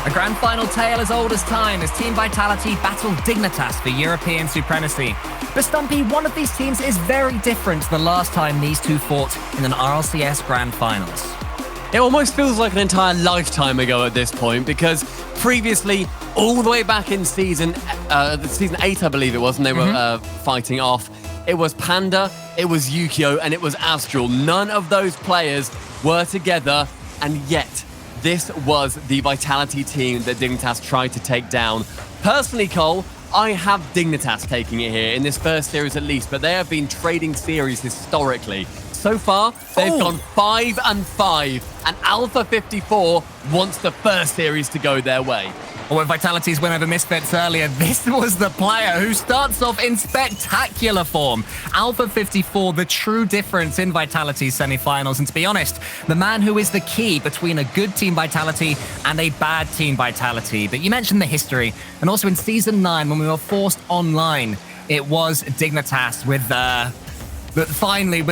A grand final tale as old as time as Team Vitality battle Dignitas for European supremacy. But Stumpy, one of these teams is very different to the last time these two fought in an RLCS Grand Finals. It almost feels like an entire lifetime ago at this point, because previously, all the way back in season 8, I believe it was, and they were fighting off, it was Panda, it was Yukio, and it was Astral. None of those players were together, and yet this was the Vitality team that Dignitas tried to take down. Personally, Cole, I have Dignitas taking it here in this first series at least, but they have been trading series historically. So far, they've gone 5-5, and Alpha 54 wants the first series to go their way. Well, with Vitality's win over Misfits earlier, this was the player who starts off in spectacular form. Alpha 54, the true difference in Vitality's semi-finals. And to be honest, the man who is the key between a good Team Vitality and a bad Team Vitality. But you mentioned the history. And also in Season 9, when we were forced online, it was Dignitas with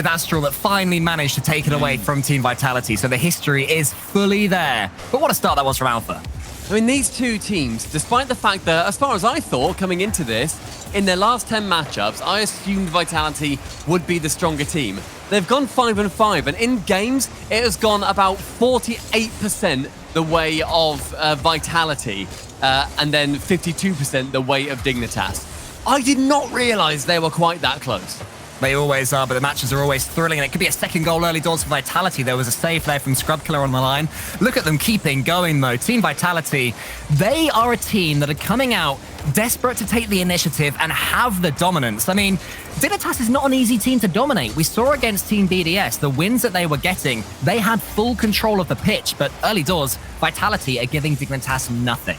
Astral that finally managed to take it away from Team Vitality. So the history is fully there. But what a start that was from Alpha. I mean, these two teams, despite the fact that, as far as I thought coming into this, in their last 10 matchups, I assumed Vitality would be the stronger team. They've gone 5-5, and in games, it has gone about 48% the way of Vitality, and then 52% the way of Dignitas. I did not realize they were quite that close. They always are, but the matches are always thrilling, and it could be a second goal early doors for Vitality. There was a save there from Scrubkiller on the line. Look at them keeping going, though. Team Vitality, they are a team that are coming out desperate to take the initiative and have the dominance. I mean, Dignitas is not an easy team to dominate. We saw against Team BDS, the wins that they were getting, they had full control of the pitch, but early doors, Vitality are giving Dignitas nothing.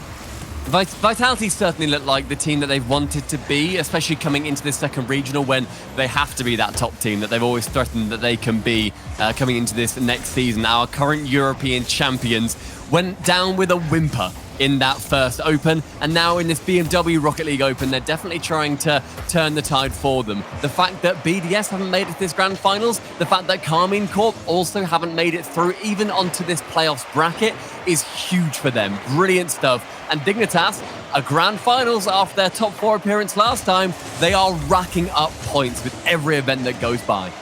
Vitality certainly look like the team that they've wanted to be, especially coming into this second regional when they have to be that top team that they've always threatened that they can be coming into this next season. Our current European champions went down with a whimper in that first Open, and now in this BMW Rocket League Open, they're definitely trying to turn the tide for them. The fact that BDS haven't made it to this Grand Finals, the fact that Carmine Corp also haven't made it through even onto this playoffs bracket is huge for them. Brilliant stuff. And Dignitas, a Grand Finals after their top 4 appearance last time, they are racking up points with every event that goes by.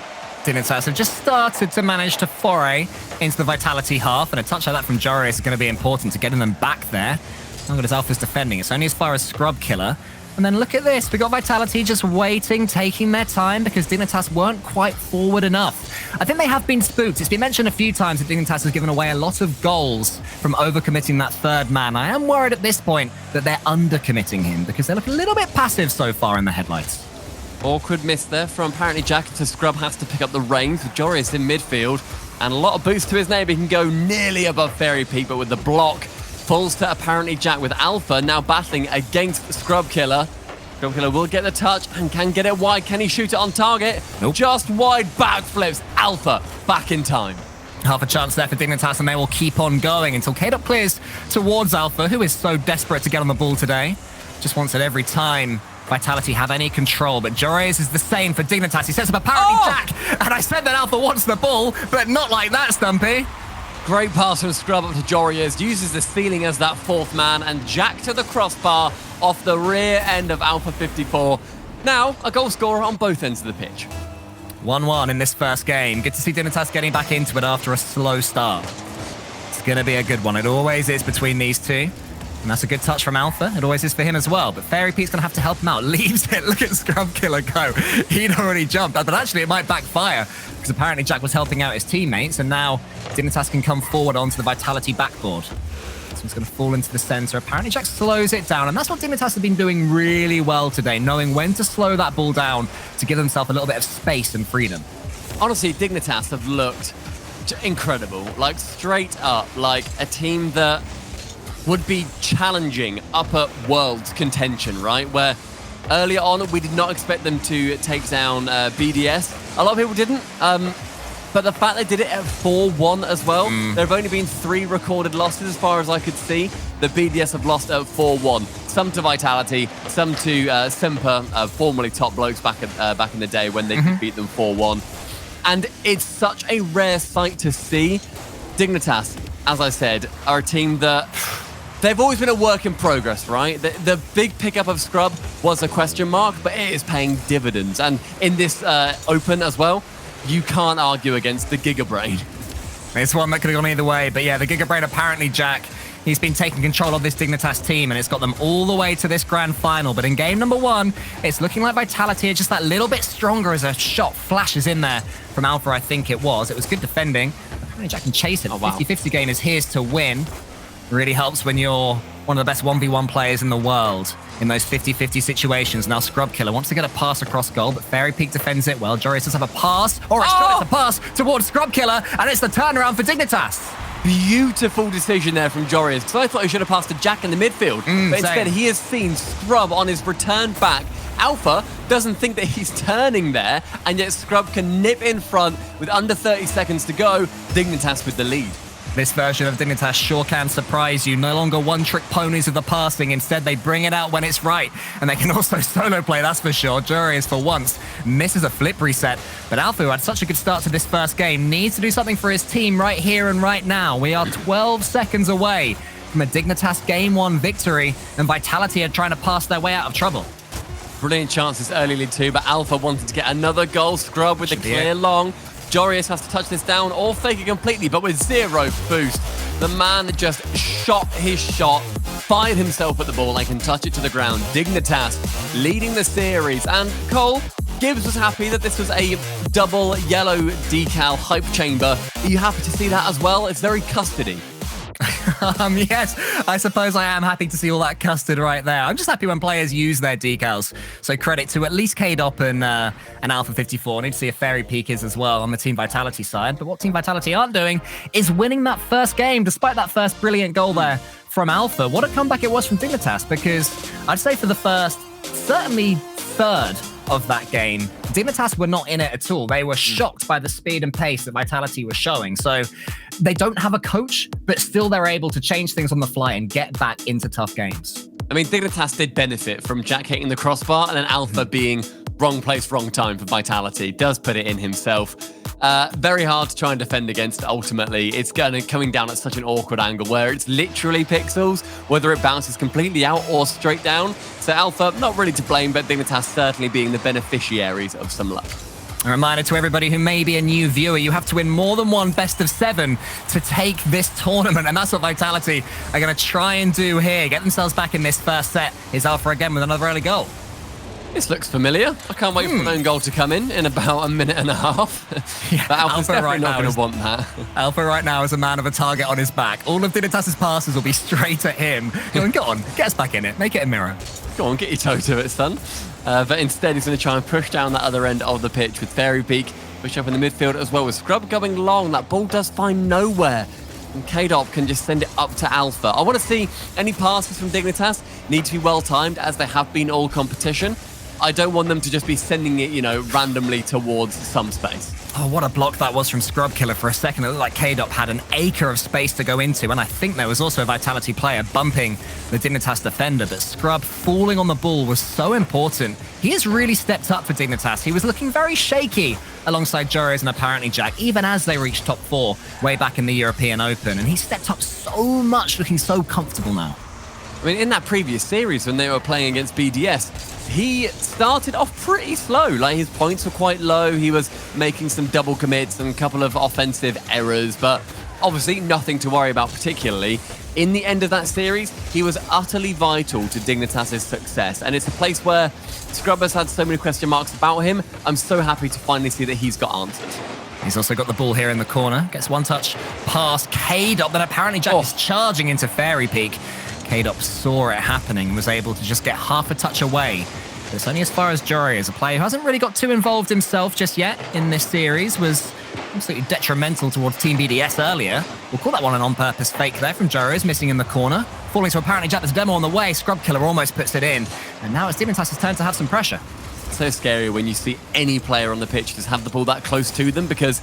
Dignitas have just started to manage to foray into the Vitality half, and a touch like that from Joris is going to be important to getting them back there. Look at his Alpha's defending. It's only as far as Scrubkiller. And then look at this. We got Vitality just waiting, taking their time because Dignitas weren't quite forward enough. I think they have been spooked. It's been mentioned a few times that Dignitas has given away a lot of goals from overcommitting that third man. I am worried at this point that they're undercommitting him because they look a little bit passive so far in the headlights. Awkward miss there from apparently Jack, so Scrub has to pick up the reins with Joris in midfield. And a lot of boost to his name. He can go nearly above Fairy Peak, but with the block, falls to apparently Jack with Alpha now battling against Scrubkiller. Scrubkiller will get the touch and can get it wide. Can he shoot it on target? Nope. Just wide backflips. Alpha back in time. Half a chance there for Dignitas, and they will keep on going until K-Dot clears towards Alpha, who is so desperate to get on the ball today. Just wants it every time Vitality have any control, but Joris is the same for Dignitas. He sets up apparently Jack, and I said that Alpha wants the ball, but not like that, Stumpy. Great pass from Scrub up to Joris, uses the ceiling as that fourth man, and Jack to the crossbar off the rear end of Alpha 54. Now, a goal scorer on both ends of the pitch. 1-1 in this first game. Good to see Dignitas getting back into it after a slow start. It's going to be a good one. It always is between these two. And that's a good touch from Alpha. It always is for him as well. But Fairy Pete's going to have to help him out. Leaves it. Look at Scrubkiller go. He'd already jumped. But actually, it might backfire because apparently Jack was helping out his teammates. And now Dignitas can come forward onto the Vitality backboard. This one's going to fall into the center. Apparently, Jack slows it down. And that's what Dignitas have been doing really well today, knowing when to slow that ball down to give themselves a little bit of space and freedom. Honestly, Dignitas have looked incredible. Like, straight up, like a team that would be challenging upper world contention, right? Where earlier on, we did not expect them to take down BDS. A lot of people didn't. But the fact they did it at 4-1 as well, there have only been 3 recorded losses as far as I could see. The BDS have lost at 4-1. Some to Vitality, some to Semper, formerly Top Blokes back in the day when they could beat them 4-1. And it's such a rare sight to see. Dignitas, as I said, are a team that They've always been a work in progress, right? The big pickup of Scrub was a question mark, but it is paying dividends. And in this Open as well, you can't argue against the Giga Brain. It's one that could have gone either way, but yeah, the Giga Brain apparently, Jack, he's been taking control of this Dignitas team, and it's got them all the way to this grand final. But in game number 1, it's looking like Vitality are just that little bit stronger as a shot flashes in there from Alpha, I think it was. It was good defending. Apparently Jack can chase it. 50-50 game is his to win. Really helps when you're one of the best 1v1 players in the world in those 50-50 situations. Now Scrub Killer wants to get a pass across goal, but Fairy Peak defends it well. Joris does have a pass, or a shot, it's a pass towards Scrub Killer, and it's the turnaround for Dignitas. Beautiful decision there from Joris, because I thought he should have passed to Jack in the midfield. But instead, he has seen Scrub on his return back. Alpha doesn't think that he's turning there, and yet Scrub can nip in front with under 30 seconds to go. Dignitas with the lead. This version of Dignitas sure can surprise you. No longer one-trick ponies with the passing. Instead, they bring it out when it's right. And they can also solo play, that's for sure. Joris, for once, misses a flip reset. But Alpha, who had such a good start to this first game, needs to do something for his team right here and right now. We are 12 seconds away from a Dignitas Game 1 victory, and Vitality are trying to pass their way out of trouble. Brilliant chances early lead too, but Alpha wanted to get another goal. Scrub with the clear long. Joris has to touch this down or fake it completely, but with 0 boost. The man just shot his shot, fired himself at the ball and can touch it to the ground. Dignitas leading the series. And Cole, Gibbs was happy that this was a double yellow decal hype chamber. Are you happy to see that as well? It's very custody. Yes, I suppose I am happy to see all that custard right there. I'm just happy when players use their decals. So credit to at least KDOP and Alpha 54. I need to see if Fairy Peak is as well on the Team Vitality side. But what Team Vitality aren't doing is winning that first game, despite that first brilliant goal there from Alpha. What a comeback it was from Dignitas, because I'd say for the first, certainly third of that game, Dignitas were not in it at all. They were shocked by the speed and pace that Vitality was showing. So they don't have a coach, but still they're able to change things on the fly and get back into tough games. I mean, Dignitas did benefit from Jack hitting the crossbar and then Alpha being wrong place, wrong time for Vitality. Does put it in himself. Very hard to try and defend against ultimately. It's coming down at such an awkward angle where it's literally pixels, whether it bounces completely out or straight down. So Alpha, not really to blame, but Dignitas certainly being the beneficiaries of some luck. A reminder to everybody who may be a new viewer, you have to win more than one best of 7 to take this tournament, and that's what Vitality are going to try and do here. Get themselves back in this first set. Here's Alpha again with another early goal. This looks familiar. I can't wait for an own goal to come in about a minute and a half. Yeah, but Alpha's Alpha definitely right not now going to want that. Alpha right now is a man of a target on his back. All of Dignitas' passes will be straight at him. Going, go on, get us back in it. Make it a mirror. Go on, get your toe to it, son. But instead, he's going to try and push down that other end of the pitch with Fairy Peak. Push up in the midfield as well with Scrub going long. That ball does find nowhere. And KDOP can just send it up to Alpha. I want to see any passes from Dignitas need to be well timed, as they have been all competition. I don't want them to just be sending it, randomly towards some space. Oh, what a block that was from Scrub Killer for a second. It looked like KDOP had an acre of space to go into, and I think there was also a Vitality player bumping the Dignitas defender, but Scrub falling on the ball was so important. He has really stepped up for Dignitas. He was looking very shaky alongside Joris and apparently Jack, even as they reached top 4 way back in the European Open, and he stepped up so much, looking so comfortable now. I mean, in that previous series when they were playing against BDS, he started off pretty slow. Like, his points were quite low. He was making some double commits and a couple of offensive errors, but obviously nothing to worry about particularly. In the end of that series, he was utterly vital to Dignitas' success, and it's a place where Scrub has had so many question marks about him. I'm so happy to finally see that he's got answers. He's also got the ball here in the corner. Gets one touch past KDOP, then apparently Jack is charging into Fairy Peak. KDOP saw it happening and was able to just get half a touch away. But it's only as far as Jory is a player who hasn't really got too involved himself just yet in this series, was absolutely detrimental towards Team BDS earlier. We'll call that one an on-purpose fake there from Joris, missing in the corner. Falling to apparently Jack, there's a demo on the way. Scrub Killer almost puts it in. And now it's Dignitas' turn to have some pressure. So scary when you see any player on the pitch just have the ball that close to them, because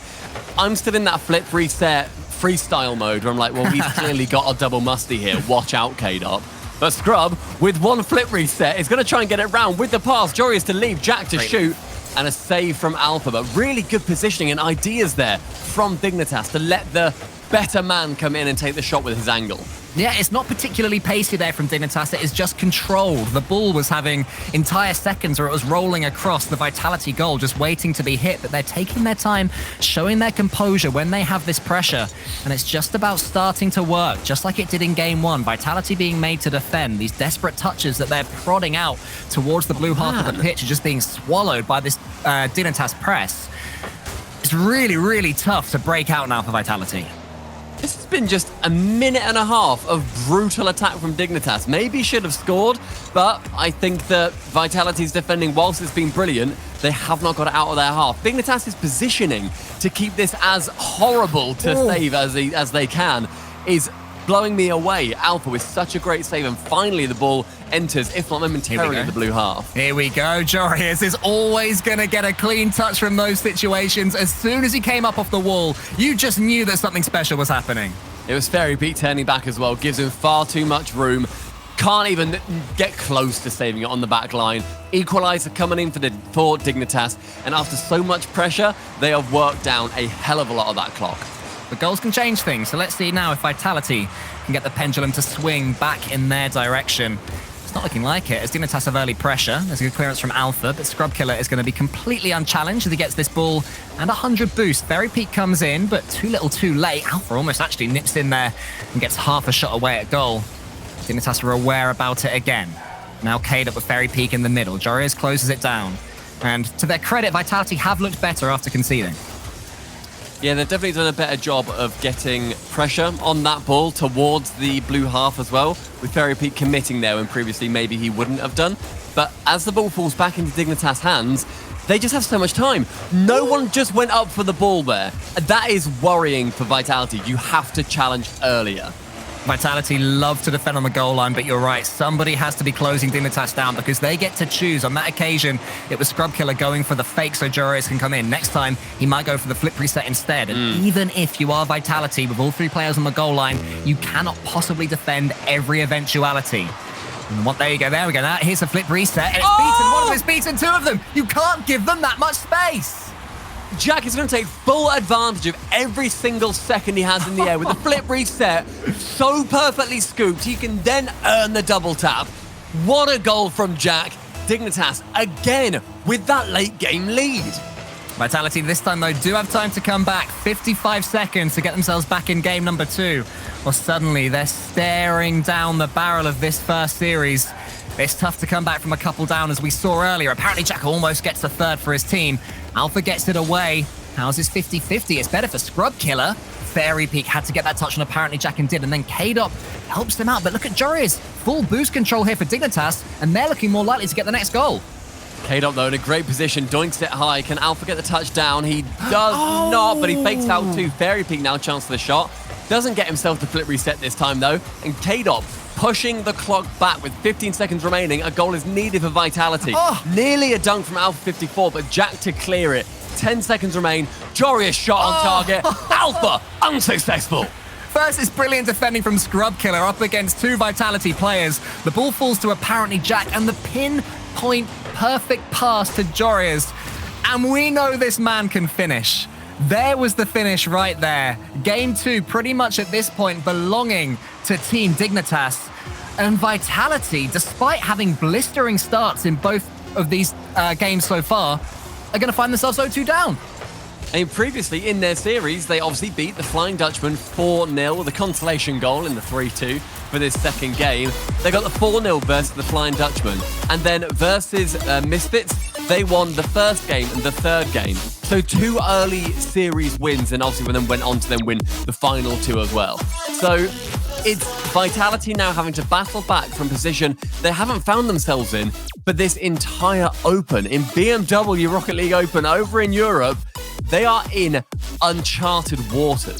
I'm still in that flip reset freestyle mode where I'm like, well, he's clearly got a double musty here. Watch out, KDOP. But Scrub, with one flip reset, is going to try and get it round with the pass. Joris to leave, Jack to shoot, and a save from Alpha. But really good positioning and ideas there from Dignitas to let the better man come in and take the shot with his angle. Yeah, it's not particularly pacey there from Dignitas. It is just controlled. The ball was having entire seconds where it was rolling across the Vitality goal, just waiting to be hit. But they're taking their time, showing their composure when they have this pressure. And it's just about starting to work, just like it did in game one. Vitality being made to defend. These desperate touches that they're prodding out towards the blue half of the pitch are just being swallowed by this Dignitas press. It's really, really tough to break out now for Vitality. This has been just a minute and a half of brutal attack from Dignitas. Maybe should have scored, but I think that Vitality's defending, whilst it's been brilliant, they have not got it out of their half. Dignitas is positioning to keep this as horrible to save as they can, is blowing me away. Alpha with such a great save, and finally the ball enters, if not momentarily, in the blue half. Here we go. Jorius is always going to get a clean touch from those situations. As soon as he came up off the wall, you just knew that something special was happening. It was Fairy Pete turning back as well, gives him far too much room. Can't even get close to saving it on the back line. Equalizer coming in for Dignitas, and after so much pressure, they have worked down a hell of a lot of that clock. But goals can change things, so let's see now if Vitality can get the pendulum to swing back in their direction. It's not looking like it, as Dignitas have early pressure. There's a good clearance from Alpha, but Scrub Killer is going to be completely unchallenged as he gets this ball and 100 boost. Fairy Peak comes in, but too little too late. Alpha almost actually nips in there and gets half a shot away at goal. Dignitas are aware about it again. Now Cade up with Fairy Peak in the middle. Jorius closes it down. And to their credit, Vitality have looked better after conceding. Yeah, they've definitely done a better job of getting pressure on that ball towards the blue half as well, with Fairy Peak committing there when previously maybe he wouldn't have done. But as the ball falls back into Dignitas' hands, they just have so much time. No one just went up for the ball there. That is worrying for Vitality. You have to challenge earlier. Vitality love to defend on the goal line, but you're right. Somebody has to be closing Dignitas down because they get to choose. On that occasion, it was Scrub Killer going for the fake so Jorius can come in. Next time, he might go for the flip reset instead. And even if you are Vitality with all three players on the goal line, you cannot possibly defend every eventuality. And there you go, there we go. Now, here's a flip reset, and it's beaten one of them, it's beaten two of them. You can't give them that much space. Jack is going to take full advantage of every single second he has in the air with the flip reset so perfectly scooped. He can then earn the double tap. What a goal from Jack. Dignitas again with that late game lead. Vitality this time, though, do have time to come back. 55 seconds to get themselves back in game number 2. Or suddenly they're staring down the barrel of this first series. It's tough to come back from a couple down, as we saw earlier. Apparently, Jack almost gets a third for his team. Alpha gets it away. How's his 50-50? It's better for Scrub Killer. Fairy Peak had to get that touch on apparently Jack and did, and then K-Dop helps them out. But look at Jorius. Full boost control here for Dignitas, and they're looking more likely to get the next goal. K-Dop, though, in a great position, doinks it high. Can Alpha get the touchdown? He does not, but he fakes out too. Fairy Peak now chance for the shot. Doesn't get himself the flip reset this time, though. And K-Dop pushing the clock back with 15 seconds remaining. A goal is needed for Vitality. Nearly a dunk from Alpha 54, but Jack to clear it. 10 seconds remain. Jorius shot on target. Alpha unsuccessful. First, it's brilliant defending from Scrub Killer up against two Vitality players. The ball falls to apparently Jack, and the pinpoint perfect pass to Jorius. And we know this man can finish. There was the finish right there. Game 2 pretty much at this point belonging to Team Dignitas. And Vitality, despite having blistering starts in both of these games so far, are going to find themselves 0-2 down. And previously in their series, they obviously beat the Flying Dutchman 4-0 with a consolation goal in the 3-2 for this second game. They got the 4-0 versus the Flying Dutchman. And then versus Misfits, they won the first game and the third game. So 2 early series wins, and obviously then went on to then win the final 2 as well. So it's Vitality now having to battle back from a position they haven't found themselves in, but this entire Open, in BMW Rocket League Open over in Europe, they are in uncharted waters.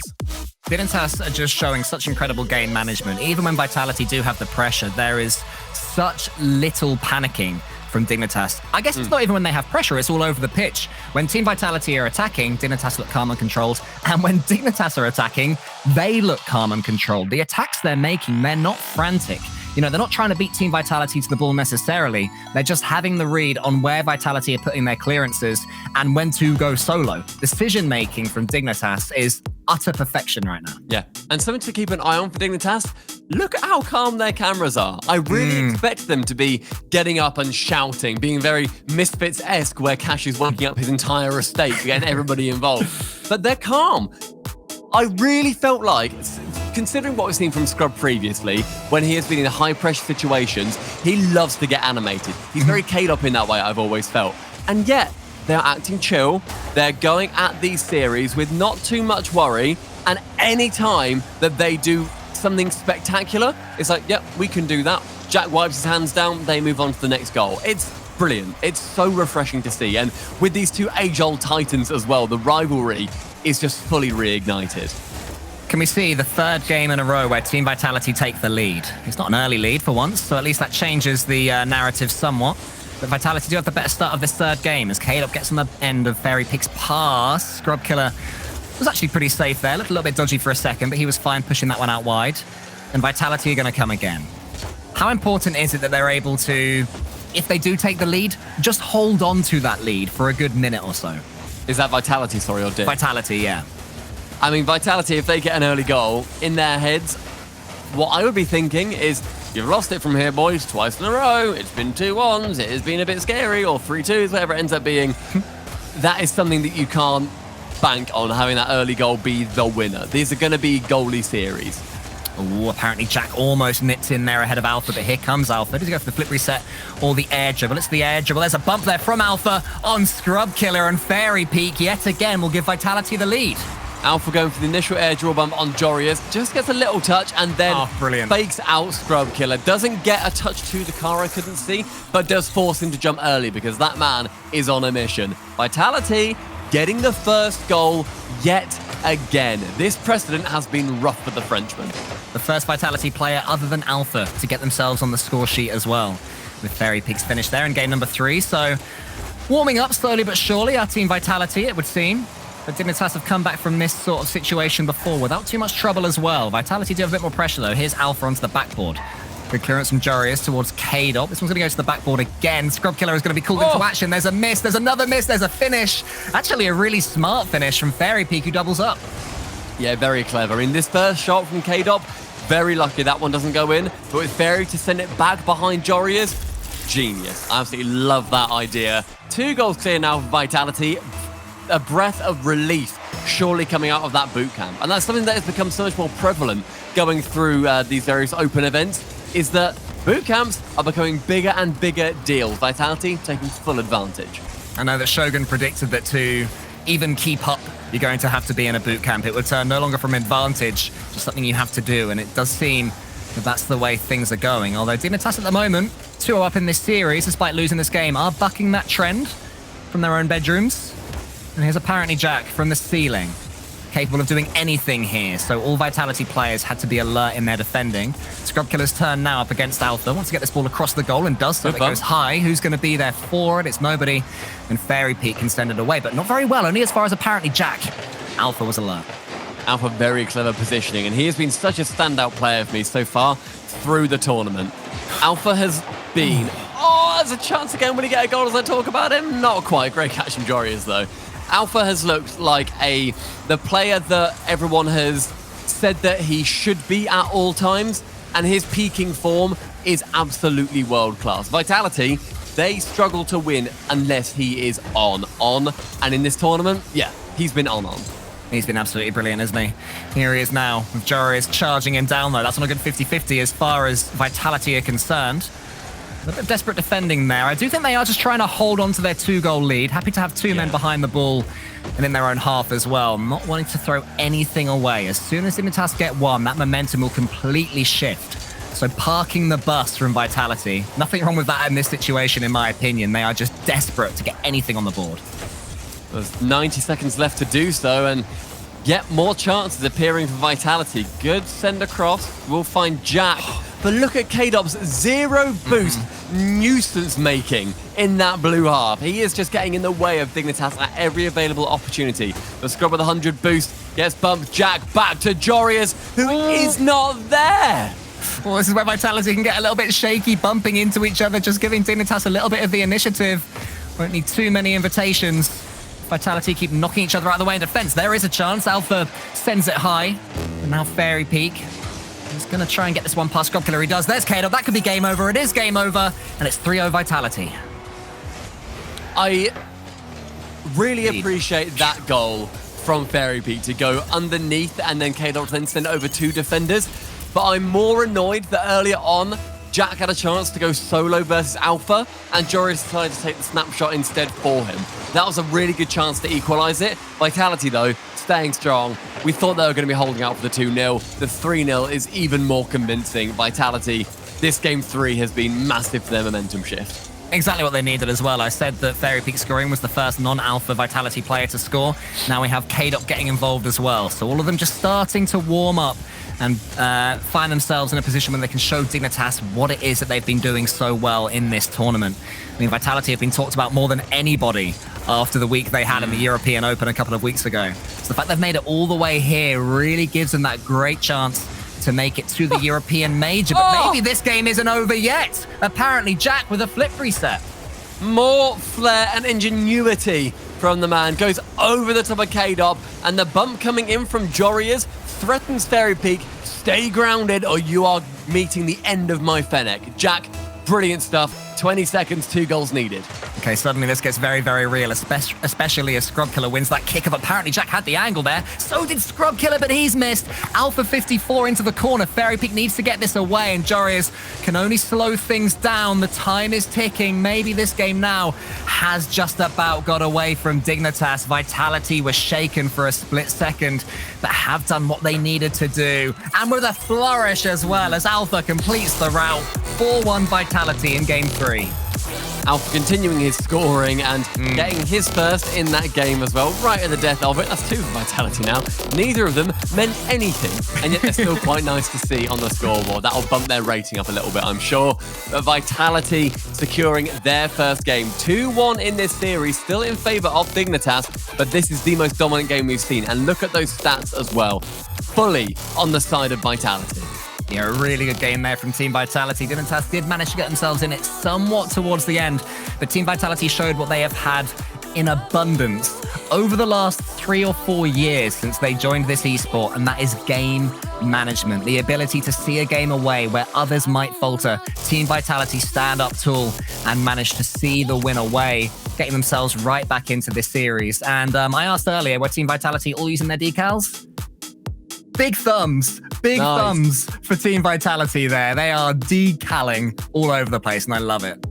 Dignitas are just showing such incredible game management. Even when Vitality do have the pressure, there is such little panicking from Dignitas. I guess it's not even when they have pressure, it's all over the pitch. When Team Vitality are attacking, Dignitas look calm and controlled. And when Dignitas are attacking, they look calm and controlled. The attacks they're making, they're not frantic. You know, they're not trying to beat Team Vitality to the ball necessarily. They're just having the read on where Vitality are putting their clearances and when to go solo. Decision-making from Dignitas is utter perfection right now. Yeah, and something to keep an eye on for Dignitas, look at how calm their cameras are. I really expect them to be getting up and shouting, being very Misfits-esque, where Cash is waking up his entire estate, getting everybody involved. But they're calm. I really felt like, considering what we've seen from Scrub previously, when he has been in high-pressure situations, he loves to get animated. He's very K-Dop in that way, I've always felt. And yet, they're acting chill. They're going at these series with not too much worry. And any time that they do something spectacular, it's like, yep, we can do that. Jack wipes his hands down. They move on to the next goal. It's brilliant. It's so refreshing to see. And with these two age-old titans as well, the rivalry is just fully reignited. Can we see the third game in a row where Team Vitality take the lead? It's not an early lead for once, so at least that changes the narrative somewhat. But Vitality do have the better start of this third game as K-Dop gets on the end of Fairy Peak's pass. Scrub Killer was actually pretty safe there. Looked a little bit dodgy for a second, but he was fine pushing that one out wide. And Vitality are going to come again. How important is it that they're able to, if they do take the lead, just hold on to that lead for a good minute or so? Is that Vitality, sorry, or Dick? Vitality, yeah. I mean, Vitality, if they get an early goal, in their heads, what I would be thinking is, you've lost it from here, boys, twice in a row. It's been 2-1s. It has been a bit scary, or 3-2s, whatever it ends up being. That is something that you can't bank on, having that early goal be the winner. These are going to be goalie series. Oh, apparently Jack almost nipped in there ahead of Alpha, but here comes Alpha. Does he go for the flip reset or the air dribble? It's the air dribble. There's a bump there from Alpha on Scrub Killer, and Fairy Peak yet again will give Vitality the lead. Alpha going for the initial air draw bump on Jorius, just gets a little touch and then fakes out Scrub Killer. Doesn't get a touch to the car, I couldn't see, but does force him to jump early because that man is on a mission. Vitality getting the first goal yet again. This precedent has been rough for the Frenchman. The first Vitality player other than Alpha to get themselves on the score sheet as well, with Fairy Peaks finished there in game number 3. So warming up slowly but surely, our Team Vitality, it would seem. But Dignitas have come back from this sort of situation before without too much trouble as well. Vitality do have a bit more pressure though. Here's Alpha onto the backboard. Good clearance from Jorius towards K-Dop. This one's going to go to the backboard again. Scrub Killer is going to be called into action. There's a miss. There's another miss. There's a finish. Actually, a really smart finish from Fairy Peak, who doubles up. Yeah, very clever. In this first shot from K-Dop, very lucky that one doesn't go in. But with Fairy to send it back behind Jorius, genius. I absolutely love that idea. 2 goals clear now for Vitality. A breath of relief surely coming out of that boot camp. And that's something that has become so much more prevalent going through these various open events, is that boot camps are becoming bigger and bigger deals. Vitality taking full advantage. I know that Shogun predicted that to even keep up, you're going to have to be in a boot camp. It would turn no longer from advantage, just something you have to do. And it does seem that that's the way things are going. Although Dignitas at the moment, 2-0 up in this series, despite losing this game, are bucking that trend from their own bedrooms. And here's apparently Jack from the ceiling, capable of doing anything here. So all Vitality players had to be alert in their defending. Scrub Killer's turn now up against Alpha. Wants to get this ball across the goal and does so. It goes high. Who's going to be there for it? It's nobody. And Fairy Peak can send it away, but not very well. Only as far as apparently Jack. Alpha was alert. Alpha, very clever positioning, and he has been such a standout player for me so far through the tournament. Alpha has been... Oh, there's a chance again when he get a goal as I talk about him. Not quite. Great catch from Jorius, though. Alpha has looked like the player that everyone has said that he should be at all times, and his peaking form is absolutely world-class. Vitality, they struggle to win unless he is on. And in this tournament, yeah, he's been on. He's been absolutely brilliant, isn't he? Here he is now, with Jorius charging him down, though. That's not a good 50-50 as far as Vitality are concerned. A bit of desperate defending there. I do think they are just trying to hold on to their 2-goal lead. Happy to have 2 men behind the ball and in their own half as well. Not wanting to throw anything away. As soon as Dignitas get one, that momentum will completely shift. So parking the bus from Vitality. Nothing wrong with that in this situation, in my opinion. They are just desperate to get anything on the board. There's 90 seconds left to do so, and yet more chances appearing for Vitality. Good send across. We'll find Jack. But look at K-Dop's 0 boost nuisance making in that blue half. He is just getting in the way of Dignitas at every available opportunity. The scrub with 100 boost gets bumped. Jack back to Jorius, who is not there. Well, this is where Vitality can get a little bit shaky, bumping into each other, just giving Dignitas a little bit of the initiative. Won't need too many invitations. Vitality keep knocking each other out of the way in defense. There is a chance. Alpha sends it high. And now Fairy Peak. He's going to try and get this one past Scrub Killer. He does. There's Kado. That could be game over. It is game over. And it's 3-0 Vitality. I really appreciate that goal from Fairy Peak to go underneath and then K-Dot then send it over two defenders. But I'm more annoyed that earlier on, Jack had a chance to go solo versus Alpha, and Joris decided to take the snapshot instead for him. That was a really good chance to equalize it. Vitality, though, staying strong. We thought they were going to be holding out for the 2-0. The 3-0 is even more convincing. Vitality, this game 3 has been massive for their momentum shift. Exactly what they needed as well. I said that Fairy Peak scoring was the first non-alpha Vitality player to score. Now we have K-Dot getting involved as well. So all of them just starting to warm up and find themselves in a position where they can show Dignitas what it is that they've been doing so well in this tournament. I mean, Vitality have been talked about more than anybody after the week they had in the European Open a couple of weeks ago. So the fact they've made it all the way here really gives them that great chance to make it to the European Major. But maybe this game isn't over yet. Apparently, Jack with a flip reset. More flair and ingenuity from the man. Goes over the top of K-Dot, and the bump coming in from Jorias threatens Fairy Peak. Stay grounded or you are meeting the end of my Fennec. Jack, brilliant stuff. 20 seconds, 2 goals needed. Okay, suddenly this gets very, very real, especially as Scrub Killer wins that kick-up. Apparently, Jack had the angle there. So did Scrub Killer, but he's missed. Alpha 54 into the corner. Fairy Peak needs to get this away, and Jorias can only slow things down. The time is ticking. Maybe this game now has just about got away from Dignitas. Vitality was shaken for a split second, but have done what they needed to do. And with a flourish as well, as Alpha completes the route. 4-1 Vitality in game 3. Alpha continuing his scoring and getting his first in that game as well, right at the death of it. That's 2 for Vitality now. Neither of them meant anything, and yet they're still quite nice to see on the scoreboard. That'll bump their rating up a little bit, I'm sure. But Vitality securing their first game. 2-1 in this series, still in favor of Dignitas, but this is the most dominant game we've seen. And look at those stats as well. Fully on the side of Vitality. Yeah, a really good game there from Team Vitality. Dignitas did manage to get themselves in it somewhat towards the end, but Team Vitality showed what they have had in abundance over the last 3 or 4 years since they joined this esport, and that is game management. The ability to see a game away where others might falter. Team Vitality stand up tall and managed to see the win away, getting themselves right back into this series. And I asked earlier, were Team Vitality all using their decals? Big thumbs. Big thumbs for Team Vitality there. They are decaling all over the place, and I love it.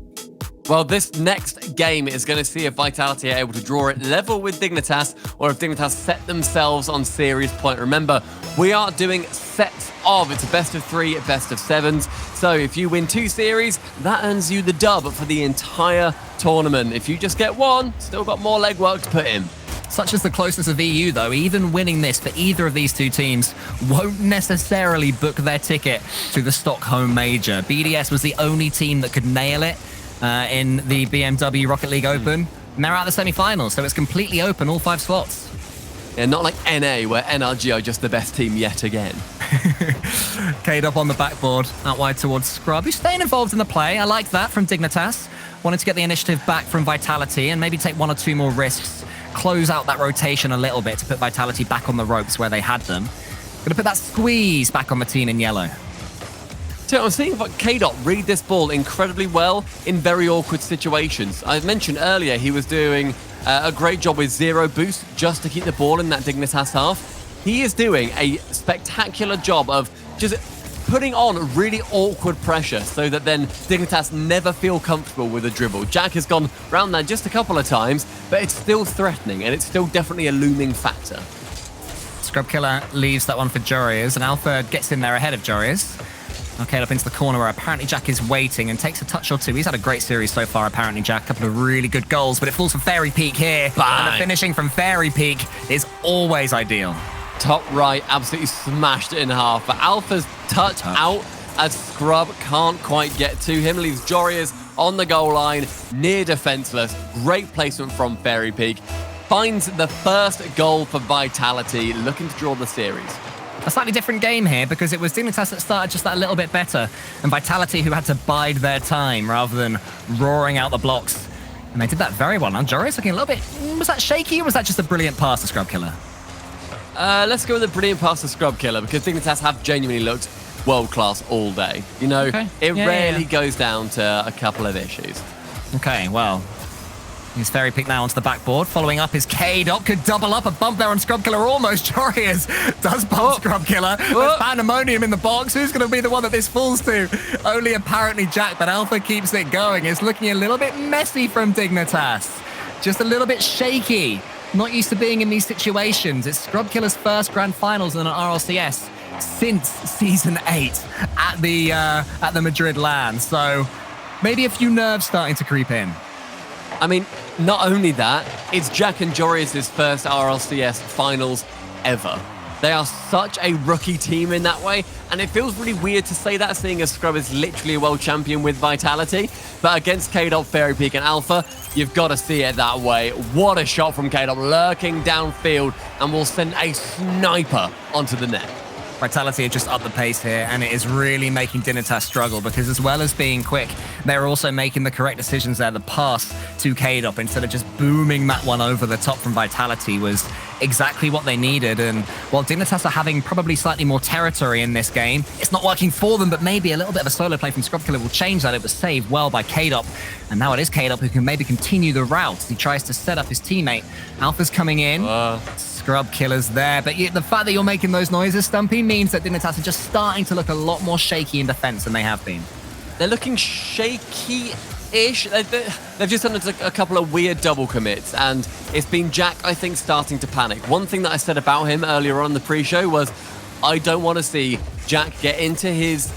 Well, this next game is going to see if Vitality are able to draw it level with Dignitas, or if Dignitas set themselves on series point. Remember, we are doing sets of. It's a best of 3, a best of 7s. So if you win 2 series, that earns you the dub for the entire tournament. If you just get 1, still got more legwork to put in. Such as the closeness of EU, though, even winning this for either of these 2 teams won't necessarily book their ticket to the Stockholm Major. BDS was the only team that could nail it in the BMW Rocket League Open, and they're out of the semi-finals, so it's completely open, all 5 slots. Yeah, not like NA, where NRG are just the best team yet again. K'd up on the backboard, out wide towards Scrub, who's staying involved in the play. I like that from Dignitas. Wanted to get the initiative back from Vitality and maybe take 1 or 2 more risks. Close out that rotation a little bit to put Vitality back on the ropes where they had them. Gonna put that squeeze back on the team in yellow. So I'm seeing K-Dot read this ball incredibly well in very awkward situations. I mentioned earlier he was doing a great job with 0 boost just to keep the ball in that Dignitas half. He is doing a spectacular job of just putting on really awkward pressure so that then Dignitas never feel comfortable with a dribble. Jack has gone round that just a couple of times, but it's still threatening and it's still definitely a looming factor. Scrub Killer leaves that one for Jorias, and Alpha gets in there ahead of Jorias. Okay, up into the corner where apparently Jack is waiting and takes a touch or 2. He's had a great series so far, apparently, Jack. A couple of really good goals, but it falls from Fairy Peak here. Bang. And the finishing from Fairy Peak is always ideal. Top right, absolutely smashed it in half. But Alpha's touch out as Scrub can't quite get to him. Leaves Jorias on the goal line, near defenseless. Great placement from Fairy Peak. Finds the first goal for Vitality, looking to draw the series. A slightly different game here because it was Dignitas that started just that little bit better and Vitality who had to bide their time rather than roaring out the blocks. And they did that very well. Now Jory's looking a little bit... Was that shaky or was that just a brilliant pass to Scrub Killer? Let's go with a brilliant pass to Scrub Killer because Dignitas have genuinely looked world-class all day. You know, it rarely goes down to a couple of issues. Okay, well... He's Fairy Peak now onto the backboard. Following up is K-Dot. Could double up a bump there on Scrub Killer almost. Jorius does bump Scrub Killer. There's pandemonium in the box. Who's going to be the one that this falls to? Only apparently Jack, but Alpha keeps it going. It's looking a little bit messy from Dignitas. Just a little bit shaky. Not used to being in these situations. It's Scrub Killer's first grand finals in an RLCS since Season 8 at the Madrid LAN. So maybe a few nerves starting to creep in. I mean, not only that, it's Jack and Jorius' first RLCS finals ever. They are such a rookie team in that way, and it feels really weird to say that, seeing as Scrub is literally a world champion with Vitality. But against K-Dot, Fairy Peak, and Alpha, you've got to see it that way. What a shot from K-Dot, lurking downfield, and will send a sniper onto the net. Vitality have just upped the pace here, and it is really making Dignitas struggle because as well as being quick, they're also making the correct decisions there. The pass to K-Dop instead of just booming that one over the top from Vitality was exactly what they needed. And while Dignitas are having probably slightly more territory in this game, it's not working for them, but maybe a little bit of a solo play from Scrub Killer will change that. It was saved well by K-Dop, and now it is K-Dop who can maybe continue the route. He tries to set up his teammate. Alpha's coming in. Scrub Killer's there, but the fact that you're making those noises, Stumpy, means that Dignitas are just starting to look a lot more shaky in defense than they have been. They're looking shaky-ish. They've just done a couple of weird double commits, and it's been Jack, I think, starting to panic. One thing that I said about him earlier on in the pre-show was, I don't want to see Jack get into his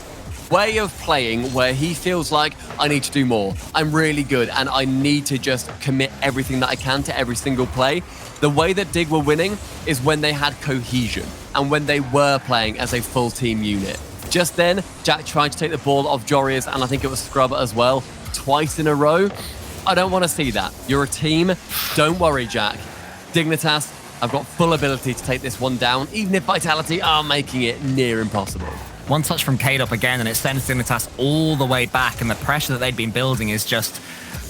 way of playing where he feels like, I need to do more. I'm really good, and I need to just commit everything that I can to every single play. The way that Dig were winning is when they had cohesion and when they were playing as a full team unit. Just then, Jack tried to take the ball off Jorius, and I think it was Scrub as well, twice in a row. I don't want to see that. You're a team. Don't worry, Jack. Dignitas, I've got full ability to take this one down, even if Vitality are making it near impossible. One touch from K-Dop again, and it sends Dignitas all the way back, and the pressure that they'd been building is just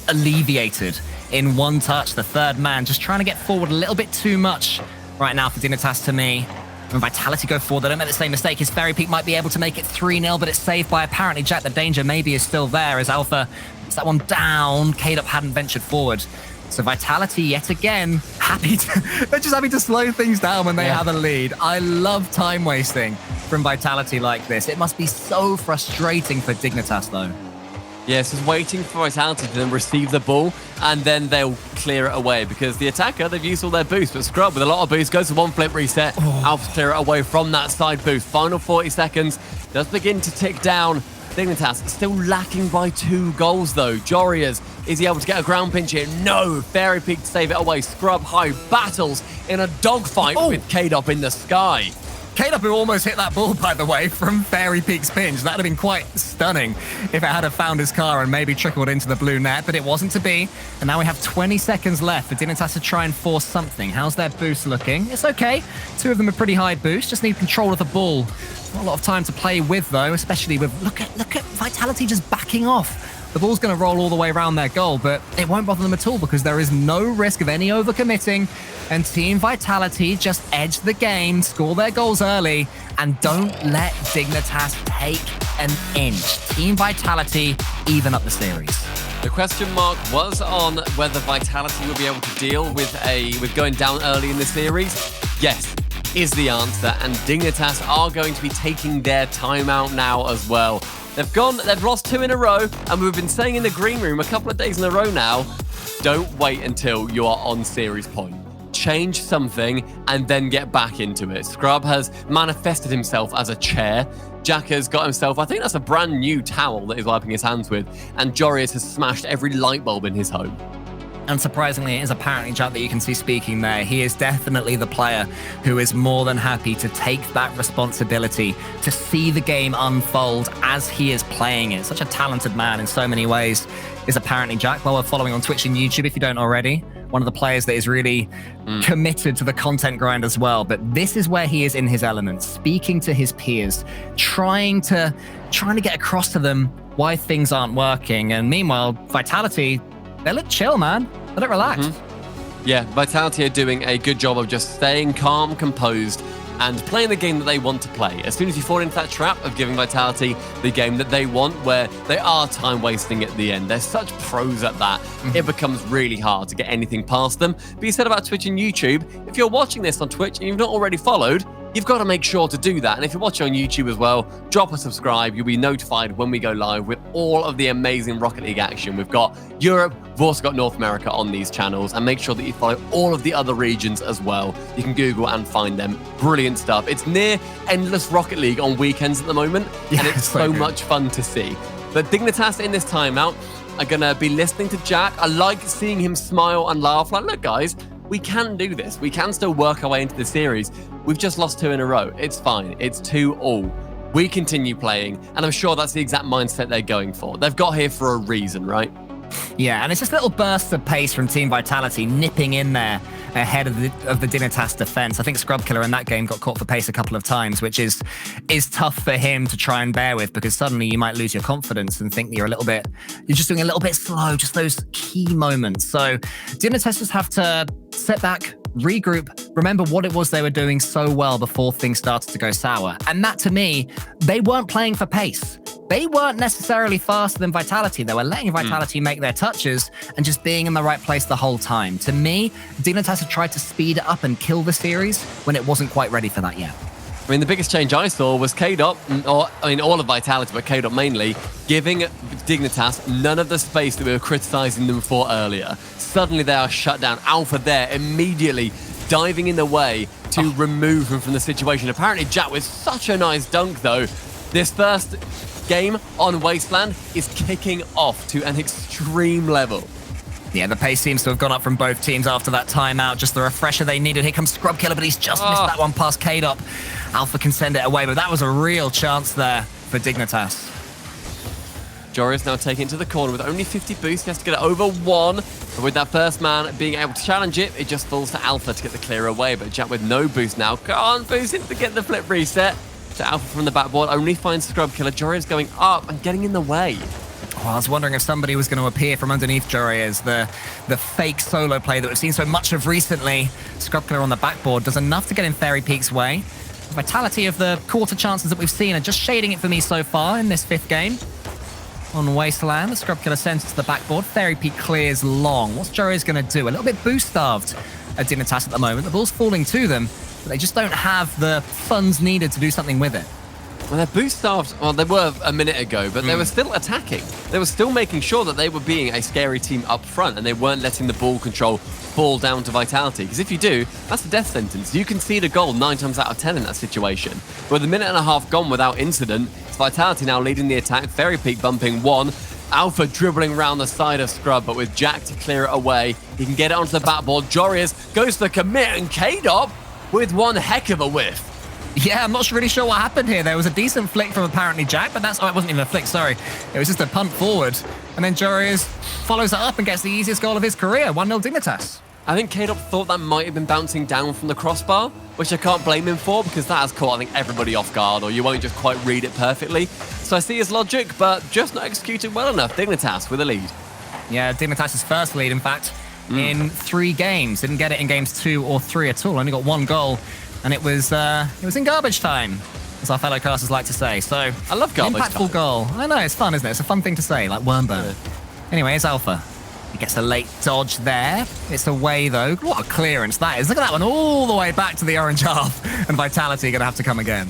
alleviated in one touch. The third man just trying to get forward a little bit too much right now for Dignitas to me. When Vitality go forward, they don't make the same mistake. His Fairy Peak might be able to make it 3-0, but it's saved by apparently Jack. The danger maybe is still there as Alpha gets that one down. K-Dop hadn't ventured forward. So Vitality, yet again, they're just happy to slow things down when they have a lead. I love time wasting from Vitality like this. It must be so frustrating for Dignitas, though. Yes, just waiting for Vitality to then receive the ball, and then they'll clear it away because the attacker, they've used all their boosts, but Scrub with a lot of boost goes to one flip reset. Alpha clear it away from that side boost. Final 40 seconds does begin to tick down. Dignitas still lacking by 2 goals though. Jorius, is he able to get a ground pinch here? No. Fairy Peak to save it away. Scrub high battles in a dogfight with K-Dop in the sky. K-Dop who almost hit that ball, by the way, from Fairy Peak's pinch. That would have been quite stunning if it had found his car and maybe trickled into the blue net, but it wasn't to be. And now we have 20 seconds left for Dignitas to try and force something. How's their boost looking? It's okay. 2 of them are pretty high boost. Just need control of the ball. Not a lot of time to play with, though, especially with... Look at Vitality just backing off. The ball's going to roll all the way around their goal, but it won't bother them at all because there is no risk of any overcommitting. And Team Vitality just edge the game, score their goals early, and don't let Dignitas take an inch. Team Vitality even up the series. The question mark was on whether Vitality will be able to deal with going down early in the series. Yes, is the answer, and Dignitas are going to be taking their timeout now as well. They've lost 2 in a row, and we've been saying in the green room a couple of days in a row now, don't wait until you are on series point. Change something and then get back into it. Scrub has manifested himself as a chair. Jack has got himself, I think that's a brand new towel that he's wiping his hands with, and Jorius has smashed every light bulb in his home. Unsurprisingly, it is apparently Jack that you can see speaking there. He is definitely the player who is more than happy to take that responsibility, to see the game unfold as he is playing it. Such a talented man in so many ways is apparently Jack. Well, we're following on Twitch and YouTube if you don't already. one of the players that is really committed to the content grind as well. But this is where he is in his element, speaking to his peers, trying to get across to them why things aren't working. And meanwhile, Vitality, they look chill, man. They look relaxed. Yeah, Vitality are doing a good job of just staying calm, composed, and playing the game that they want to play. As soon as you fall into that trap of giving Vitality the game that they want, where they are time wasting at the end, they're such pros at that, it becomes really hard to get anything past them. But you said about Twitch and YouTube, if you're watching this on Twitch and you've not already followed, you've got to make sure to do that. And if you're watching on YouTube as well, drop a subscribe. You'll be notified when we go live with all of the amazing Rocket League action. We've got Europe, we've also got North America on these channels. And make sure that you follow all of the other regions as well. You can Google and find them. Brilliant stuff. It's near endless Rocket League on weekends at the moment. And it's so much fun to see. But Dignitas in this timeout are going to be listening to Jack. I like seeing him smile and laugh. Like, look, guys, we can do this. We can still work our way into the series. We've just lost 2 in a row. It's fine. It's 2-2. We continue playing, and I'm sure that's the exact mindset they're going for. They've got here for a reason, right? Yeah, and it's just little bursts of pace from Team Vitality nipping in there ahead of the Dignitas defense. I think Scrubkiller in that game got caught for pace a couple of times, which is tough for him to try and bear with, because suddenly you might lose your confidence and think that you're just doing a little bit slow, just those key moments. So Dignitas just have to sit back, regroup, remember what it was they were doing so well before things started to go sour. And that, to me, they weren't playing for pace. They weren't necessarily faster than Vitality. They were letting Vitality make their touches and just being in the right place the whole time. To me, Dignitas had tried to speed it up and kill the series when it wasn't quite ready for that yet. I mean, the biggest change I saw was K-Dot, all of Vitality, but K-Dot mainly, giving Dignitas none of the space that we were criticizing them for earlier. Suddenly they are shut down. Alpha there, immediately diving in the way to remove him from the situation. Apparently, Jack with such a nice dunk, though. This first game on Wasteland is kicking off to an extreme level. Yeah, the pace seems to have gone up from both teams after that timeout. Just the refresher they needed. Here comes Scrubkiller, but he's just missed that one past K-Dop. Alpha can send it away, but that was a real chance there for Dignitas. Joris now taking it to the corner with only 50 boost. He has to get it over 1. But with that first man being able to challenge it, it just falls to Alpha to get the clear away. But Jack with no boost now. Can't boost him to get the flip reset. So Alpha from the backboard only finds Scrubkiller. Joris going up and getting in the way. Oh, I was wondering if somebody was going to appear from underneath Jorias, the fake solo play that we've seen so much of recently. Scrubkiller on the backboard does enough to get in Fairy Peak's way. The vitality of the quarter chances that we've seen are just shading it for me so far in this 5th game. On Wasteland, the Scrubkiller sends it to the backboard. Fairy Peak clears long. What's Jorias going to do? A little bit boost-starved at Dignitas at the moment. The ball's falling to them, but they just don't have the funds needed to do something with it. Well, they're boost-starved. Well, they were a minute ago, but they were still attacking. They were still making sure that they were being a scary team up front, and they weren't letting the ball control fall down to Vitality. Because if you do, that's a death sentence. You concede a goal 9 times out of 10 in that situation. With a minute and a half gone without incident, it's Vitality now leading the attack. Fairy Peak bumping 1. Alpha dribbling around the side of Scrub, but with Jack to clear it away, he can get it onto the backboard. Jorias goes to the commit, and K-Dop with one heck of a whiff. Yeah, I'm not really sure what happened here. There was a decent flick from apparently Jack, but it wasn't even a flick, sorry. It was just a punt forward. And then Jorias follows it up and gets the easiest goal of his career, 1-0 Dignitas. I think K-Dop thought that might have been bouncing down from the crossbar, which I can't blame him for, because that has caught, I think, everybody off guard, or you won't just quite read it perfectly. So I see his logic, but just not executed well enough. Dignitas with a lead. Yeah, Dignitas' first lead, in fact, in 3 games. Didn't get it in games 2 or 3 at all. Only got 1 goal. And it was in garbage time, as our fellow casters like to say. So I love garbage impactful time. Goal. I know, it's fun, isn't it? It's a fun thing to say, like Wormburn. Yeah. Anyway, it's Alpha. He gets a late dodge there. It's away, though. What a clearance that is. Look at that one all the way back to the orange half. And Vitality going to have to come again.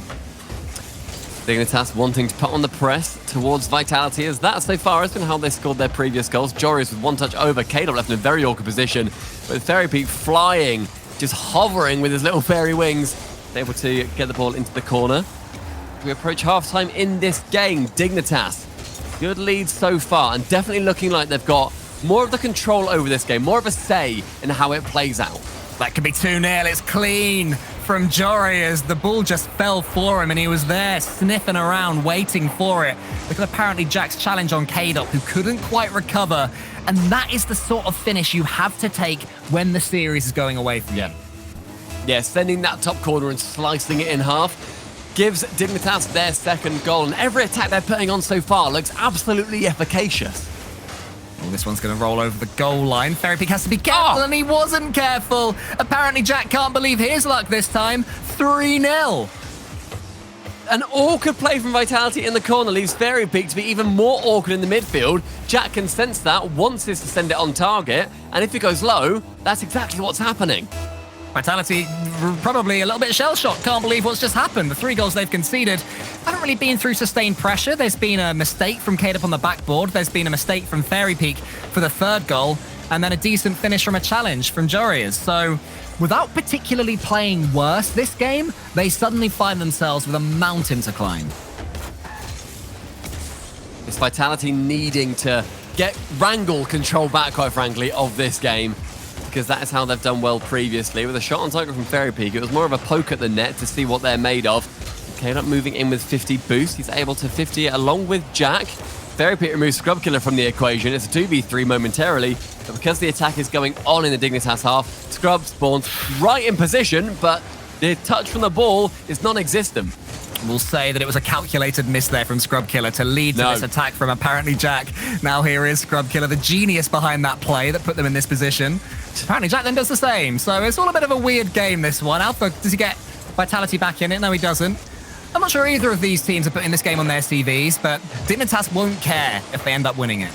Dignitas wanting to put on the press towards Vitality, as that so far has been how they scored their previous goals. Jorias with 1 touch over. K-Dop left in a very awkward position, with Fairy Peak flying, just hovering with his little fairy wings, able to get the ball into the corner. We approach half-time in this game. Dignitas, good lead so far, and definitely looking like they've got more of the control over this game, more of a say in how it plays out. That could be 2-0, it's clean from Jory as the ball just fell for him and he was there sniffing around, waiting for it. Look at apparently Jack's challenge on K-Dop, who couldn't quite recover. And that is the sort of finish you have to take when the series is going away from you. Yeah, sending that top corner and slicing it in half gives Dignitas their second goal. And every attack they're putting on so far looks absolutely efficacious. Well, this one's going to roll over the goal line. Fairypeak has to be careful, and he wasn't careful. Apparently, Jack can't believe his luck this time. 3-0. An awkward play from Vitality in the corner leaves Fairypeak to be even more awkward in the midfield. Jack can sense that, wants this to send it on target, and if it goes low, that's exactly what's happening. Vitality probably a little bit shell-shocked. Can't believe what's just happened. The 3 goals they've conceded haven't really been through sustained pressure. There's been a mistake from K-Dop on the backboard. There's been a mistake from Fairypeak for the 3rd goal, and then a decent finish from a challenge from Jorias. So without particularly playing worse this game, they suddenly find themselves with a mountain to climb. It's Vitality needing to wrangle control back, quite frankly, of this game, because that is how they've done well previously. With a shot on target from Fairypeak, it was more of a poke at the net to see what they're made of. K-Dop moving in with 50 boost. He's able to 50 it along with Jack. Fairypeak removes Scrub Killer from the equation. It's a 2v3 momentarily, but because the attack is going on in the Dignitas half, Scrub spawns right in position, but the touch from the ball is non-existent. We'll say that it was a calculated miss there from Scrub Killer to lead to this attack from apparently Jack. Now here is Scrub Killer, the genius behind that play that put them in this position. Apparently Jack then does the same, so it's all a bit of a weird game, this one. Alpha, does he get Vitality back in it? No, he doesn't. I'm not sure either of these teams are putting this game on their CVs, but Dignitas won't care if they end up winning it.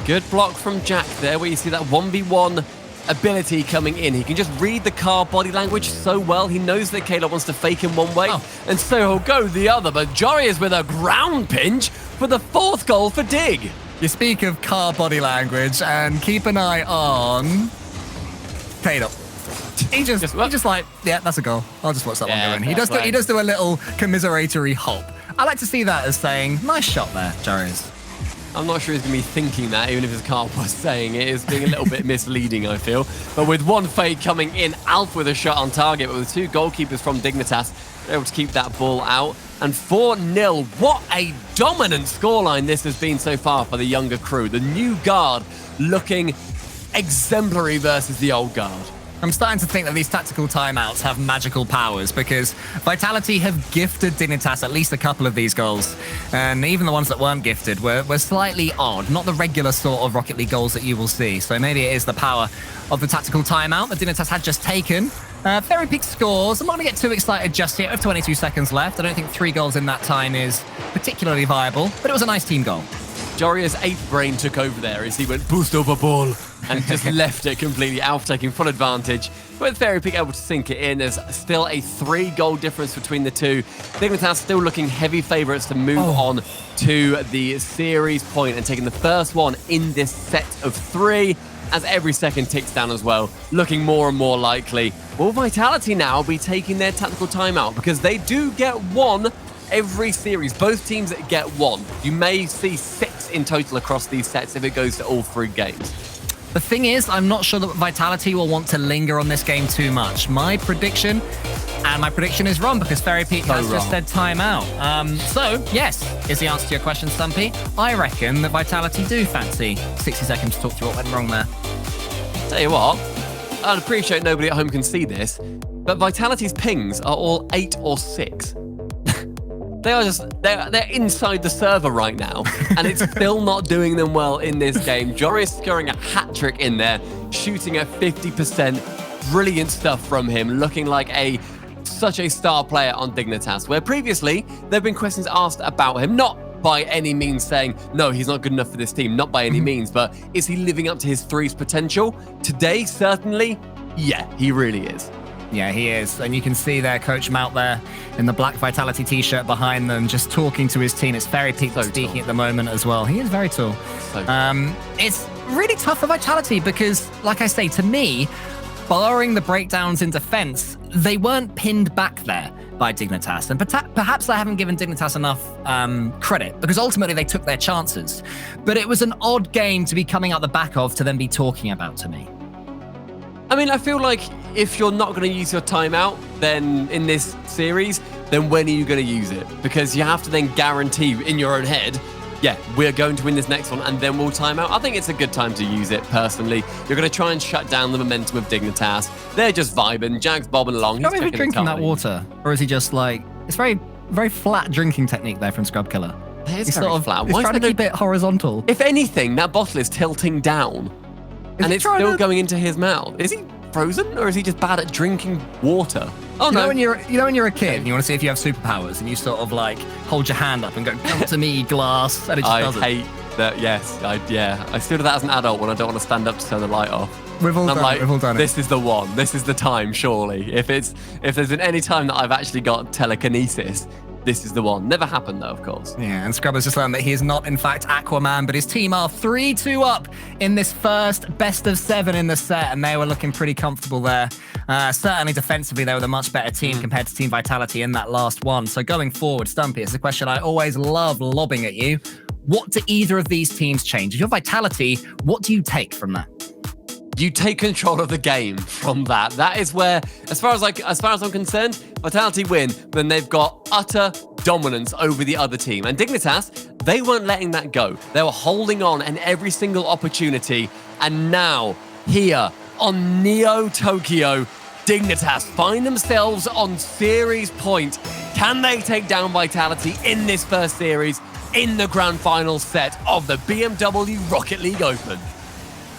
Good block from Jack there, where you see that 1v1 ability coming in. He can just read the car body language so well. He knows that K-Dop wants to fake him one way, and so he'll go the other. But Jory is with a ground pinch for the 4th goal for Dig. You speak of car body language, and keep an eye on K-Dop. He just like, yeah, that's a goal. I'll just watch that one go in. He does do a little commiseratory hop. I like to see that as saying, nice shot there, Joris. I'm not sure he's going to be thinking that, even if his car was saying it. It's being a little bit misleading, I feel. But with one fade coming in, Alf with a shot on target, but with 2 goalkeepers from Dignitas, they're able to keep that ball out. And 4-0. What a dominant scoreline this has been so far for the younger crew. The new guard looking exemplary versus the old guard. I'm starting to think that these tactical timeouts have magical powers because Vitality have gifted Dignitas at least a couple of these goals. And even the ones that weren't gifted were slightly odd, not the regular sort of Rocket League goals that you will see. So maybe it is the power of the tactical timeout that Dignitas had just taken. Fairypeak scores. I'm not going to get too excited just yet with 22 seconds left. I don't think 3 goals in that time is particularly viable, but it was a nice team goal. Joria's 8th brain took over there as he went boost over ball and just left it completely. Alf taking full advantage. With Fairypeak able to sink it in, there's still a 3-goal difference between the two. Dignitas still looking heavy favourites to move on to the series point and taking the first one in this set of 3 as every second ticks down as well, looking more and more likely. Will Vitality now be taking their tactical timeout? Because they do get 1 every series. Both teams get 1. You may see 6 in total across these sets if it goes to all 3 games. The thing is, I'm not sure that Vitality will want to linger on this game too much. My prediction, and my prediction is wrong because Fairypeak has just said timeout. So, yes, is the answer to your question, Stumpy. I reckon that Vitality do fancy 60 seconds to talk through what went wrong there. Tell you what, I'd appreciate nobody at home can see this, but Vitality's pings are all 8 or 6. They're inside the server right now, and it's still not doing them well in this game. Joris scoring a hat-trick in there, shooting at 50%. Brilliant stuff from him, looking like such a star player on Dignitas, where previously there have been questions asked about him, not by any means saying, no, he's not good enough for this team, not by any means, but is he living up to his 3's potential? Today, certainly, yeah, he really is. Yeah, he is. And you can see there Coach Mount there in the black Vitality t-shirt behind them, just talking to his team. It's Fairypeak speaking at the moment as well. He is very tall. It's really tough for Vitality because, like I say, to me, barring the breakdowns in defense, they weren't pinned back there by Dignitas. And perhaps I haven't given Dignitas enough credit because ultimately they took their chances. But it was an odd game to be coming out the back of to then be talking about to me. I mean, I feel like if you're not going to use your timeout, then in this series, then when are you going to use it? Because you have to then guarantee in your own head, yeah, we're going to win this next one and then we'll time out. I think it's a good time to use it, personally. You're going to try and shut down the momentum of Dignitas. They're just vibing. Jack's bobbing along. He's He's drinking that water. Or is he just like... It's very, very flat drinking technique there from Scrub Killer. He's sort of flat. He's trying to keep it horizontal. If anything, that bottle is tilting down. And it's still going into his mouth. Is he frozen or is he just bad at drinking water? Oh, no. You know when you're a kid and you want to see if you have superpowers and you sort of like hold your hand up and go, come to me, glass, and it just doesn't. I hate that, yes. I still do that as an adult when I don't want to stand up to turn the light off. We've all done it. This is the one. This is the time, surely. If there's been any time that I've actually got telekinesis, this is the one. Never happened, though, of course. Yeah, and Scrub has just learned that he is not, in fact, Aquaman, but his team are 3-2 up in this first best of 7 in the set, and they were looking pretty comfortable there. Certainly defensively, they were the much better team compared to Team Vitality in that last one. So going forward, Stumpy, it's a question I always love lobbing at you. What do either of these teams change? If you're Vitality, what do you take from that? You take control of the game from that. That is where, as far as I'm concerned, Vitality win, then they've got utter dominance over the other team. And Dignitas, they weren't letting that go. They were holding on in every single opportunity. And now, here on Neo Tokyo, Dignitas find themselves on series point. Can they take down Vitality in this first series in the grand final set of the BMW Rocket League Open?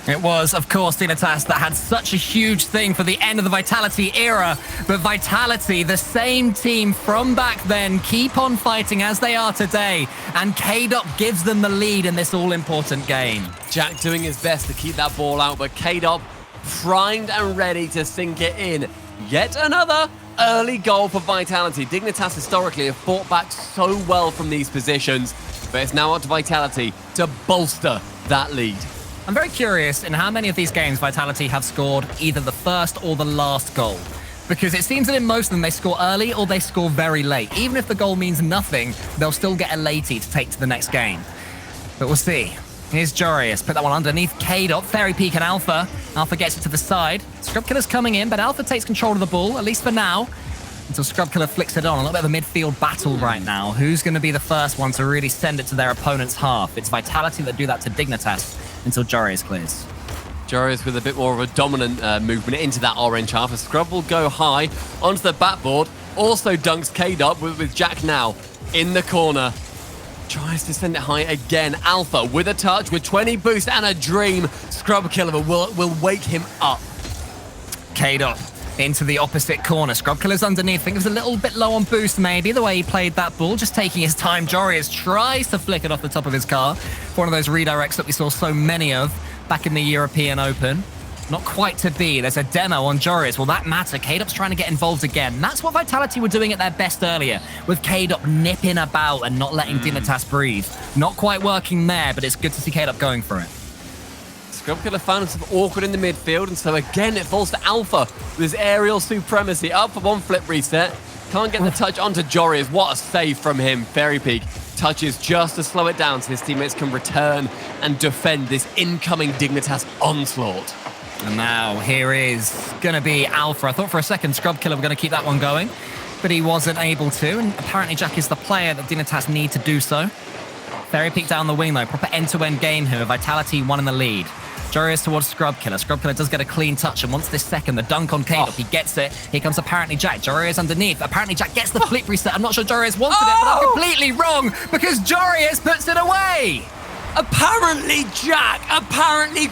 It was, of course, Dignitas that had such a huge thing for the end of the Vitality era. But Vitality, the same team from back then, keep on fighting as they are today. And K-Dop gives them the lead in this all-important game. Jack doing his best to keep that ball out, but K-Dop primed and ready to sink it in. Yet another early goal for Vitality. Dignitas historically have fought back so well from these positions, but it's now up to Vitality to bolster that lead. I'm very curious in how many of these games Vitality have scored either the first or the last goal. Because it seems that in most of them they score early or they score very late. Even if the goal means nothing, they'll still get a latey to take to the next game. But we'll see. Here's Jorius, put that one underneath K-Dot, Fairy Peak and Alpha. Alpha gets it to the side. Scrub Killer's coming in, but Alpha takes control of the ball, at least for now. Until Scrub Killer flicks it on. A little bit of a midfield battle right now. Who's going to be the first one to really send it to their opponent's half? It's Vitality that do that to Dignitas until Jorius clears. Jorius with a bit more of a dominant movement into that orange half. A Scrub will go high onto the backboard. Also dunks K-Dub with Jack now in the corner. Tries to send it high again. Alpha with a touch, with 20 boost and a dream. Scrub Killer will wake him up. K-Dot into the opposite corner. Scrub Killer's underneath. I think it was a little bit low on boost, maybe, the way he played that ball. Just taking his time. Jorius tries to flick it off the top of his car. One of those redirects that we saw so many of back in the European Open. Not quite to be. There's a demo on Jorius. Will that matter? K-Dop's trying to get involved again. That's what Vitality were doing at their best earlier, with K-Dop nipping about and not letting Dignitas breathe. Not quite working there, but it's good to see K-Dop going for it. Scrub Killer found himself awkward in the midfield, and so again it falls to Alpha with his aerial supremacy. Up for one flip reset. Can't get the touch onto Jorius. What a save from him. Fairy Peak touches just to slow it down so his teammates can return and defend this incoming Dignitas onslaught. And now here is going to be Alpha. I thought for a second Scrub Killer were going to keep that one going, but he wasn't able to, and apparently Jack is the player that Dignitas need to do so. Fairy Peak down the wing though, proper end-to-end game here. Vitality one in the lead. Jorius towards Scrub Killer. Scrub Killer does get a clean touch, and once this second, the dunk on K-Dop, he gets it. Here comes apparently Jack. Jorius underneath. Apparently Jack gets the flip reset. I'm not sure Jorius wanted it, but I'm completely wrong because Jorius puts it away. Apparently Jack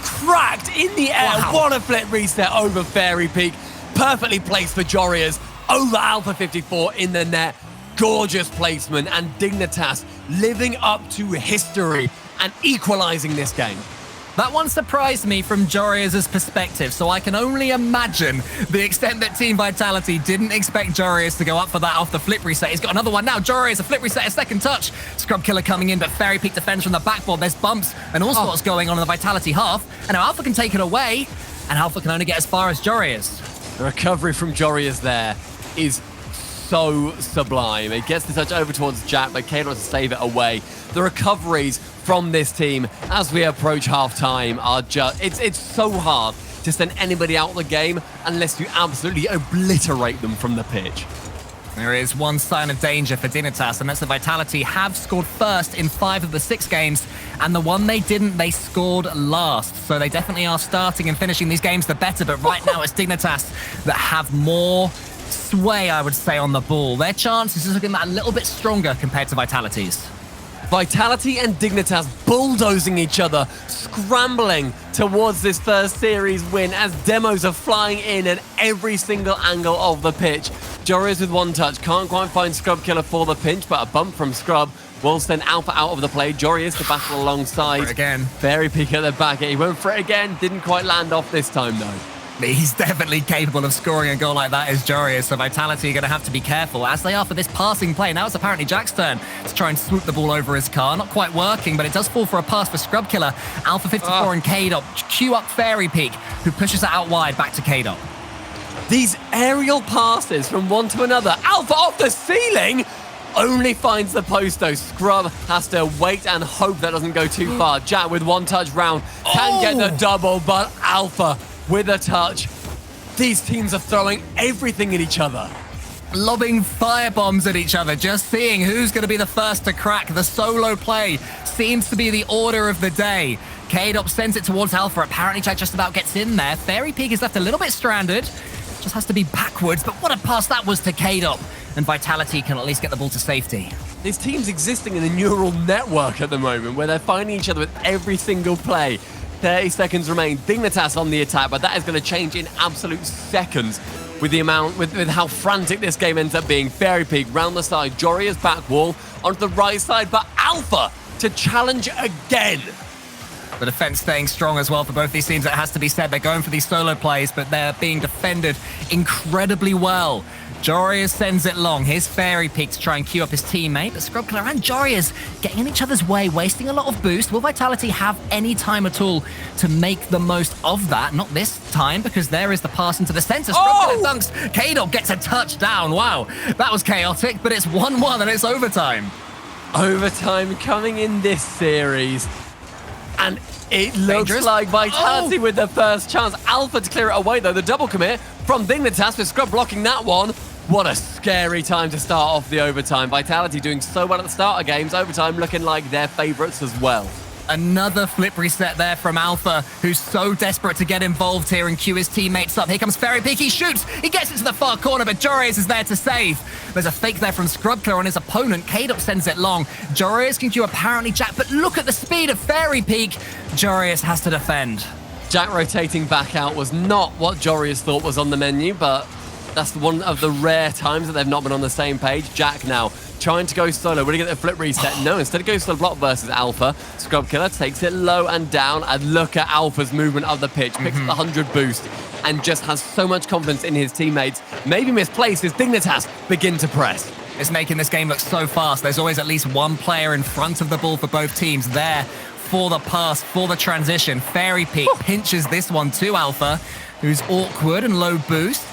cracked in the air. Wow. What a flip reset over Fairy Peak. Perfectly placed for Jorius over Alpha 54 in the net. Gorgeous placement, and Dignitas living up to history and equalizing this game. That one surprised me from Jorius' perspective, so I can only imagine the extent that Team Vitality didn't expect Jorius to go up for that off the flip reset. He's got another one now. Jorius, a flip reset, a second touch. Scrub Killer coming in, but Fairy Peak defends from the backboard. There's bumps and all sorts going on in the Vitality half. And now Alpha can take it away, and Alpha can only get as far as Jorius. The recovery from Jorius there is so sublime. It gets the touch over towards Jack, but K wants to save it away. The recoveries from this team as we approach half-time are just... It's so hard to send anybody out of the game unless you absolutely obliterate them from the pitch. There is one sign of danger for Dignitas, and that's the Vitality have scored first in 5 of the 6 games, and the one they didn't, they scored last. So they definitely are starting and finishing these games the better, but right now it's Dignitas that have more sway, I would say, on the ball. Their chances are looking a little bit stronger compared to Vitality's. Vitality and Dignitas bulldozing each other, scrambling towards this first series win as demos are flying in at every single angle of the pitch. Joreuz with one touch, can't quite find Scrub Killer for the pinch, but a bump from Scrub will send Alpha out of the play. Joreuz to battle alongside. Again. Very peak at the back. He went for it again, didn't quite land off this time though. He's definitely capable of scoring a goal like that, is Joreuz, so Vitality are going to have to be careful, as they are for this passing play. Now it's apparently Jack's turn to try and swoop the ball over his car. Not quite working, but it does fall for a pass for Scrub Killer. Alpha 54 and K-Dop queue up Fairy Peak, who pushes it out wide back to K-Dop. These aerial passes from one to another. Alpha off the ceiling! Only finds the post though. Scrub has to wait and hope that doesn't go too far. Jack with one touch round can get the double, but Alpha with a touch. These teams are throwing everything at each other. Lobbing firebombs at each other, just seeing who's going to be the first to crack. The solo play seems to be the order of the day. K-Dop sends it towards Alpha. Apparently Jack just about gets in there. Fairy Peak is left a little bit stranded. Just has to be backwards, but what a pass that was to K-Dop. And Vitality can at least get the ball to safety. These teams existing in a neural network at the moment where they're finding each other with every single play. 30 seconds remain. Dignitas on the attack, but that is going to change in absolute seconds with the amount, with how frantic this game ends up being. Fairy Peak round the side, Joreuz back wall onto the right side, but Alpha to challenge again. The defense staying strong as well for both these teams. It has to be said, they're going for these solo plays, but they're being defended incredibly well. Joreuz sends it long. Here's Fairy Peak to try and queue up his teammate, but Scrub Killer and Joreuz getting in each other's way, wasting a lot of boost. Will Vitality have any time at all to make the most of that? Not this time, because there is the pass into the center. Scrub Killer dunks. K-Dop gets a touchdown. Wow, that was chaotic, but it's 1-1 and it's overtime. Overtime coming in this series. And it looks Dangerous. like Vitality with the first chance. Alpha to clear it away, though. The double commit from Dignitas with Scrub blocking that one. What a scary time to start off the overtime. Vitality doing so well at the start of games. Overtime looking like their favorites as well. Another flip reset there from Alpha, who's so desperate to get involved here and queue his teammates up. Here comes Fairy Peak, he shoots, he gets it to the far corner, but Joreuz is there to save. There's a fake there from Scrub Killer on his opponent. K-Dop sends it long. Joreuz can queue apparently Jack, but look at the speed of Fairy Peak. Joreuz has to defend. Jack rotating back out was not what Joreuz thought was on the menu, but that's one of the rare times that they've not been on the same page. Jack now trying to go solo. Will he get the flip reset? No, instead of going solo block versus Alpha, Scrub Killer takes it low and down, and look at Alpha's movement of the pitch. Picks up the 100 boost and just has so much confidence in his teammates. Maybe misplaced as Dignitas begin to press. It's making this game look so fast. There's always at least one player in front of the ball for both teams there for the pass, for the transition. Fairy Peak pinches this one to Alpha, who's awkward and low boost,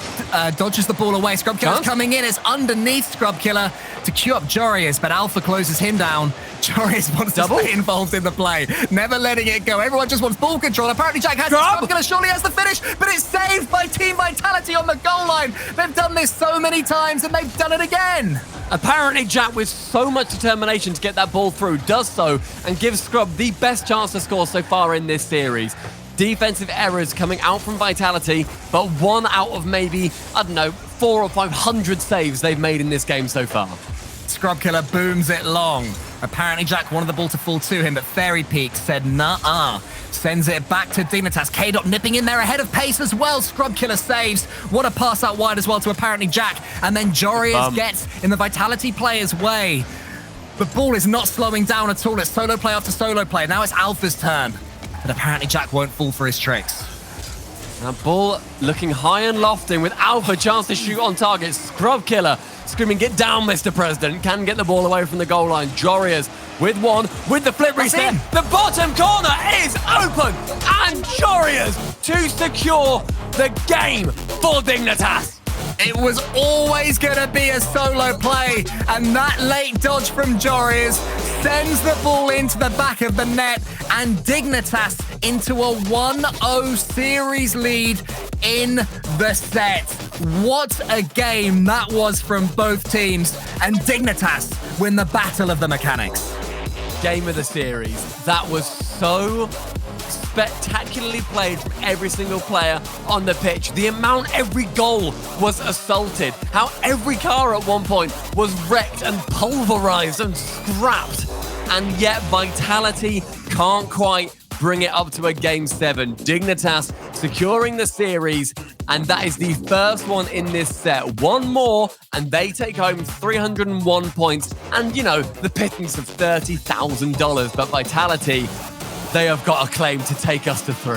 dodges the ball away. Scrub Killer's coming in. It's underneath Scrub Killer to queue up Joreuz, but Alpha closes him down. Joreuz wants to stay involved in the play, never letting it go. Everyone just wants ball control. Apparently Jack has Scrub Killer surely has the finish, but it's saved by Team Vitality on the goal line. They've done this so many times, and they've done it again. Apparently Jack, with so much determination to get that ball through, does so and gives Scrub the best chance to score so far in this series. Defensive errors coming out from Vitality, but 1 out of maybe, I don't know, 400 or 500 saves they've made in this game so far. Scrub Killer booms it long. Apparently Jack wanted the ball to fall to him, but Fairy Peak said nah-uh. Sends it back to Dignitas. K-Dop nipping in there ahead of pace as well. Scrub Killer saves. What a pass out wide as well to apparently Jack. And then Joreuz gets in the Vitality player's way. The ball is not slowing down at all. It's solo play after solo play. Now it's Alpha's turn. But apparently Jack won't fall for his tricks. That ball looking high and lofting with Alpha chance to shoot on target. Scrub Killer screaming, "Get down, Mr. President." Can get the ball away from the goal line. Joreuz with one, with the flip reset. The bottom corner is open, and Joreuz to secure the game for Dignitas. It was always going to be a solo play, and that late dodge from Joris sends the ball into the back of the net, and Dignitas into a 1-0 series lead in the set. What a game that was from both teams, and Dignitas win the battle of the mechanics. Game of the series. That was so spectacularly played from every single player on the pitch. The amount every goal was assaulted, how every car at one point was wrecked and pulverized and scrapped, and yet Vitality can't quite bring it up to a Game 7. Dignitas securing the series, and that is the first one in this set. One more, and they take home 301 points, and, you know, the pittance of $30,000. But Vitality, they have got a claim to take us to 3.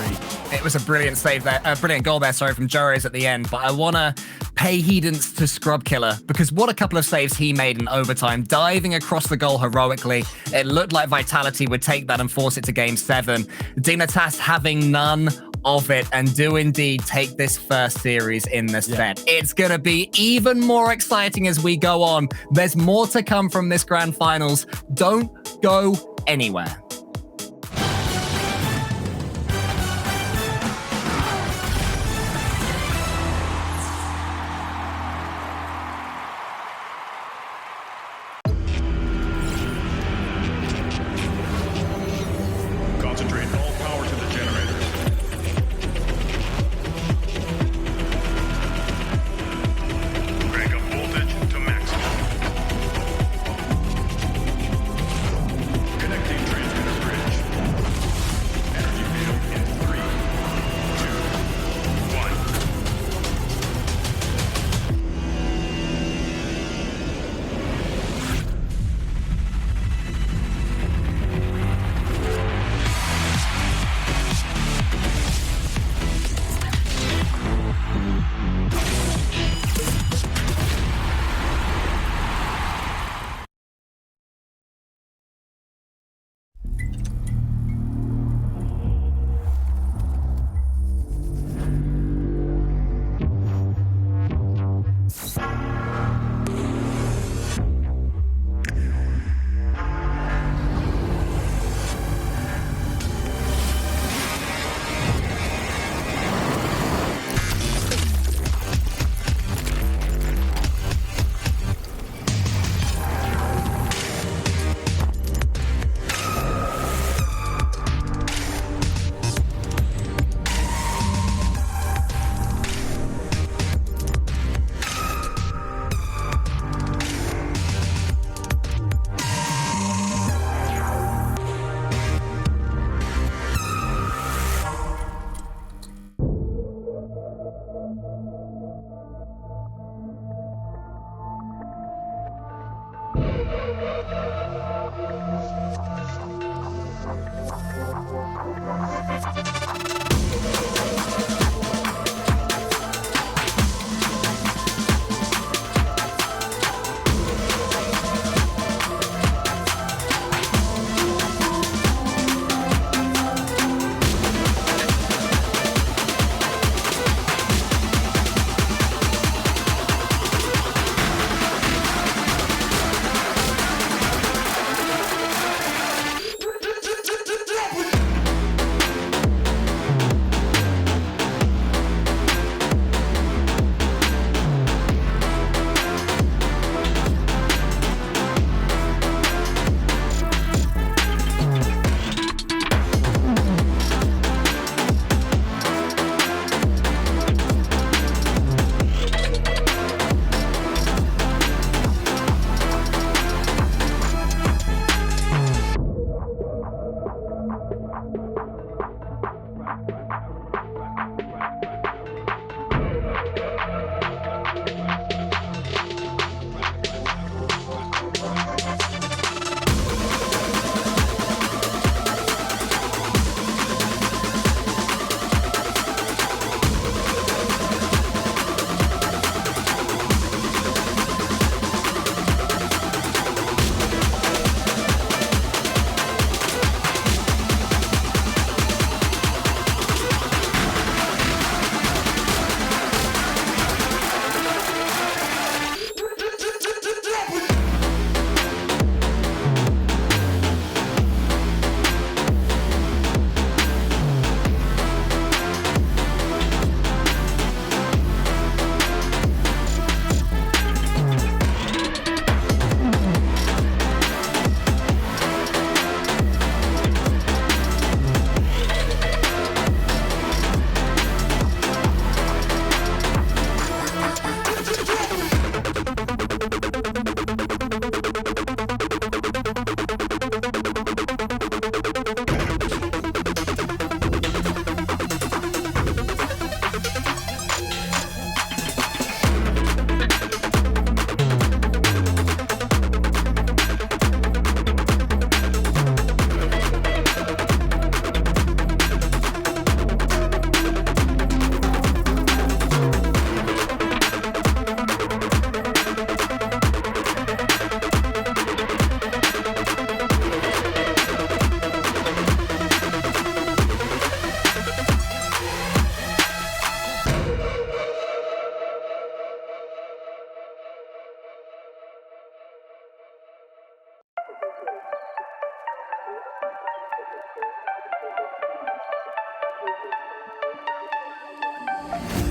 It was a brilliant save there, a brilliant goal there, from Joris at the end. But I want to pay heedance to Scrub Killer, because what a couple of saves he made in overtime, diving across the goal heroically. It looked like Vitality would take that and force it to Game 7. Dignitas having none of it, and do indeed take this first series in the set. It's going to be even more exciting as we go on. There's more to come from this grand finals. Don't go anywhere. Concentrate all power to the generators. Crank up voltage to maximum. Connecting transmitter bridge. Energy field in 3, 2, 1.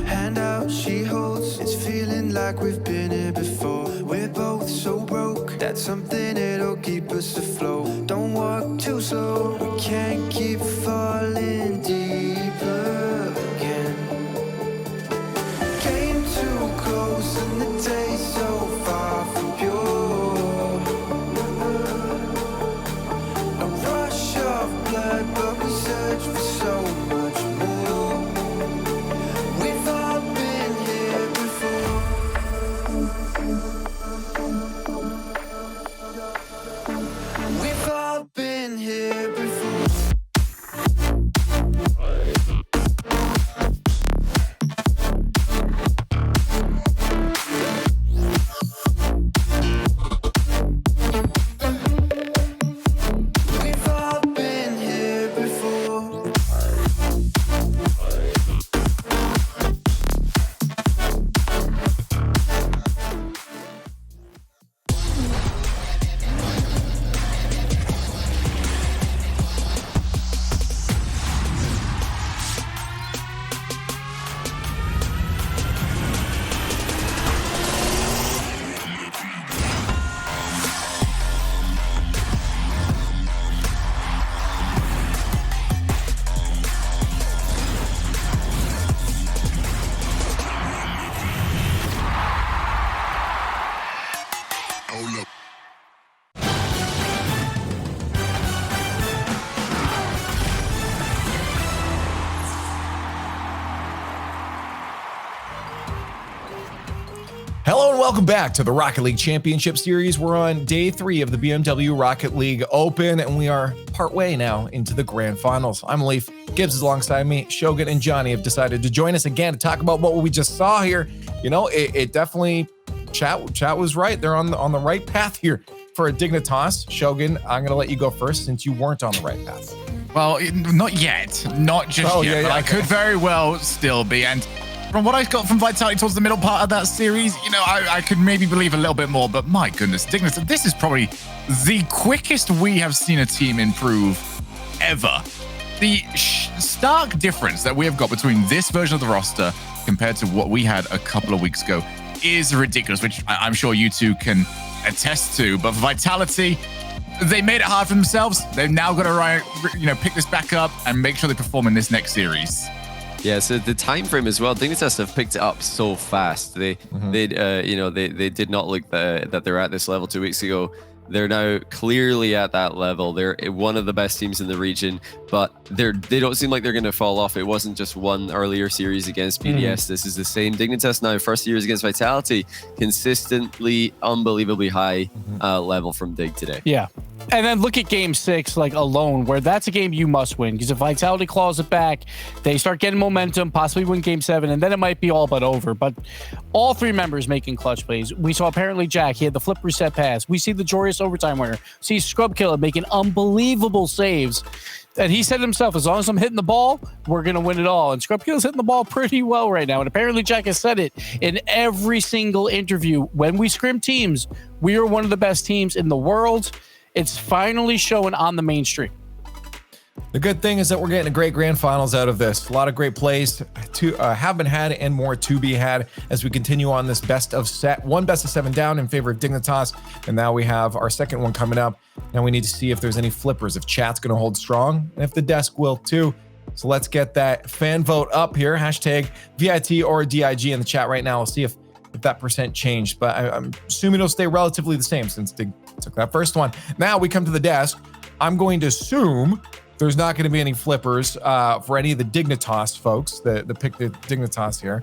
Hand out, she holds. It's feeling like we've been here before. We're both so broke. That's something that'll keep us afloat. Don't walk too slow. We can't keep falling deeper again. Came too close and the taste so far from pure. A rush of blood, but we search for so much more. We've all been here before. We've all been here before. We've all been here before. Hold up. Hello and welcome back to the Rocket League Championship Series. We're on day 3 of the BMW Rocket League Open, and we are partway now into the grand finals. I'm Leaf. Gibbs is alongside me. Shogun and Johnny have decided to join us again to talk about what we just saw here. You know, it definitely, chat was right. They're on the right path here for a Dignitas. Shogun, I'm going to let you go first since you weren't on the right path. Well, not yet. Not just yet. But I okay. could very well still be. And from what I got from Vitality towards the middle part of that series, you know, I could maybe believe a little bit more. But my goodness, Dignitas, this is probably the quickest we have seen a team improve ever. The stark difference that we have got between this version of the roster compared to what we had a couple of weeks ago is ridiculous, which I'm sure you two can attest to. But for Vitality, they made it hard for themselves. They've now got to, pick this back up and make sure they perform in this next series. Yeah, so the time frame as well. Dignitas have picked it up so fast. They did not look that they're at this level 2 weeks ago. They're now clearly at that level. They're one of the best teams in the region, but they don't seem like they're going to fall off. It wasn't just one earlier series against PDS. This is the same. Dignitas now, first series against Vitality, consistently, unbelievably high level from Dig today. Yeah. And then look at game 6, like alone, where that's a game you must win, because if Vitality claws it back, they start getting momentum, possibly win game 7, and then it might be all but over. But all 3 members making clutch plays. We saw apparently Jack, he had the flip reset pass. We see the Joyous overtime winner. See Scrub Killer making unbelievable saves. And he said himself, as long as I'm hitting the ball, we're going to win it all. And Scrub Killer's hitting the ball pretty well right now. And apparently Jack has said it in every single interview. When we scrim teams, we are one of the best teams in the world. It's finally showing on the mainstream. The good thing is that we're getting a great grand finals out of this. A lot of great plays have been had and more to be had as we continue on this best of 7 down in favor of Dignitas. And now we have our second one coming up. Now we need to see if there's any flippers, if chat's going to hold strong, and if the desk will too. So let's get that fan vote up here. Hashtag VIT or DIG in the chat right now. We'll see if that percent changed, but I'm assuming it'll stay relatively the same since Dig took that first one. Now we come to the desk. I'm going to assume there's not going to be any flippers for any of the Dignitas folks that pick the Dignitas here.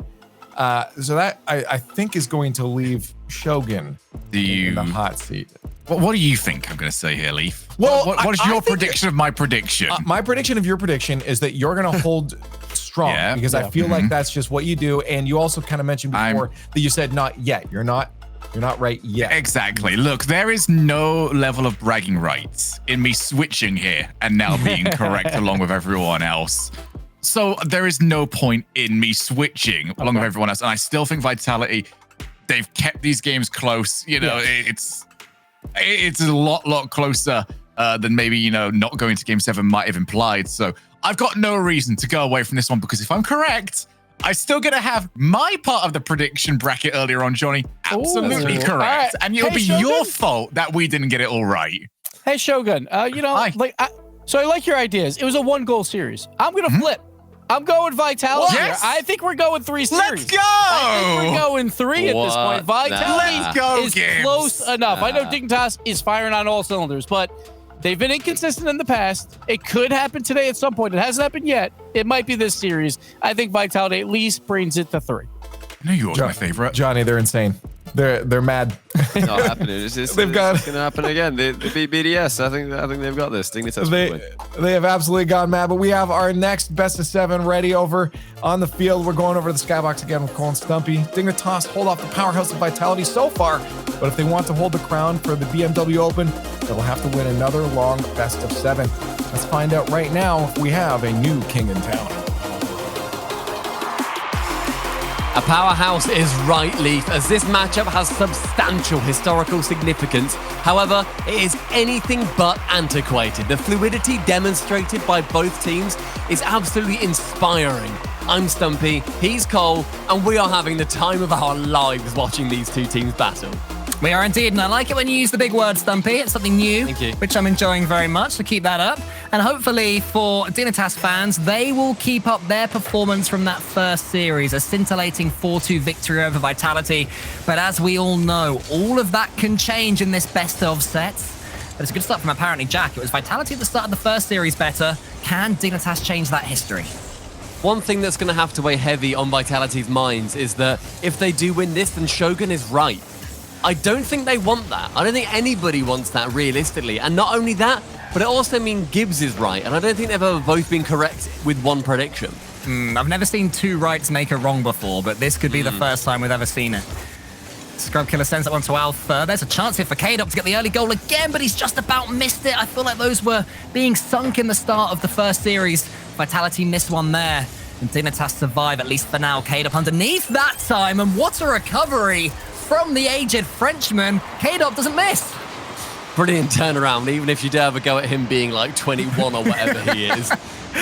So that I think is going to leave Shogun in the hot seat. What do you think I'm going to say here, Leaf? Well, what is your prediction of my prediction? My prediction of your prediction is that you're going to hold strong because I feel like that's just what you do. And you also kind of mentioned before that you said not yet. You're not right yet. Exactly. Look, there is no level of bragging rights in me switching here and now being correct along with everyone else. So there is no point in me switching along with everyone else. And I still think Vitality, they've kept these games close. You know, it's a lot closer than maybe, not going to game 7 might have implied. So I've got no reason to go away from this one because if I'm correct, I still going to have my part of the prediction bracket earlier on, Johnny. Absolutely Ooh. correct. All right. And it'll Hey, be Shogun. your fault that we didn't get it all right. Hey, Shogun, Hi. so I like your ideas. It was a 1-goal series. I'm going to flip. I'm going Vitality here. Yes. I think we're going 3 series. Let's go. I think we're going 3 at this point. What? Vitality Let's go, is Gibbs. close enough. I know Dignitas is firing on all cylinders, but they've been inconsistent in the past. It could happen today at some point. It hasn't happened yet. It might be this series. I think Vitality at least brings it to 3. I knew you were my favorite. Johnny, they're insane. They're mad. It's not happening. It's They've got- going to happen again. They beat BDS. I think they've got this. Dignitas will win. They have absolutely gone mad, but we have our next best of 7 ready over on the field. We're going over to the skybox again with Cole and Stumpy. Dignitas hold off the powerhouse of Vitality so far, but if they want to hold the crown for the BMW Open, they will have to win another long best of 7. Let's find out right now if we have a new king in town. A powerhouse is right, Leaf, as this matchup has substantial historical significance. However, it is anything but antiquated. The fluidity demonstrated by both teams is absolutely inspiring. I'm Stumpy, he's Cole, and we are having the time of our lives watching these two teams battle. We are indeed, and I like it when you use the big word, Stumpy. It's something new, Thank you. which I'm enjoying very much, so keep that up. And hopefully for Dignitas fans, they will keep up their performance from that first series, a scintillating 4-2 victory over Vitality. But as we all know, all of that can change in this best of sets. But it's a good start from apparently Jack. It was Vitality at the start of the first series better. Can Dignitas change that history? One thing that's going to have to weigh heavy on Vitality's minds is that if they do win this, then Shogun is right. I don't think they want that. I don't think anybody wants that realistically. And not only that, but it also means Gibbs is right. And I don't think they've ever both been correct with one prediction. I've never seen 2 rights make a wrong before, but this could be the first time we've ever seen it. Scrub Killer sends that one to Alpha. There's a chance here for K-Dop to get the early goal again, but he's just about missed it. I feel like those were being sunk in the start of the first series. Vitality missed one there. And Dignitas survive, at least for now. K-Dop underneath that time, and what a recovery from the aged Frenchman. K-Dop doesn't miss. Brilliant turnaround, even if you dare have a go at him being like 21 or whatever he is.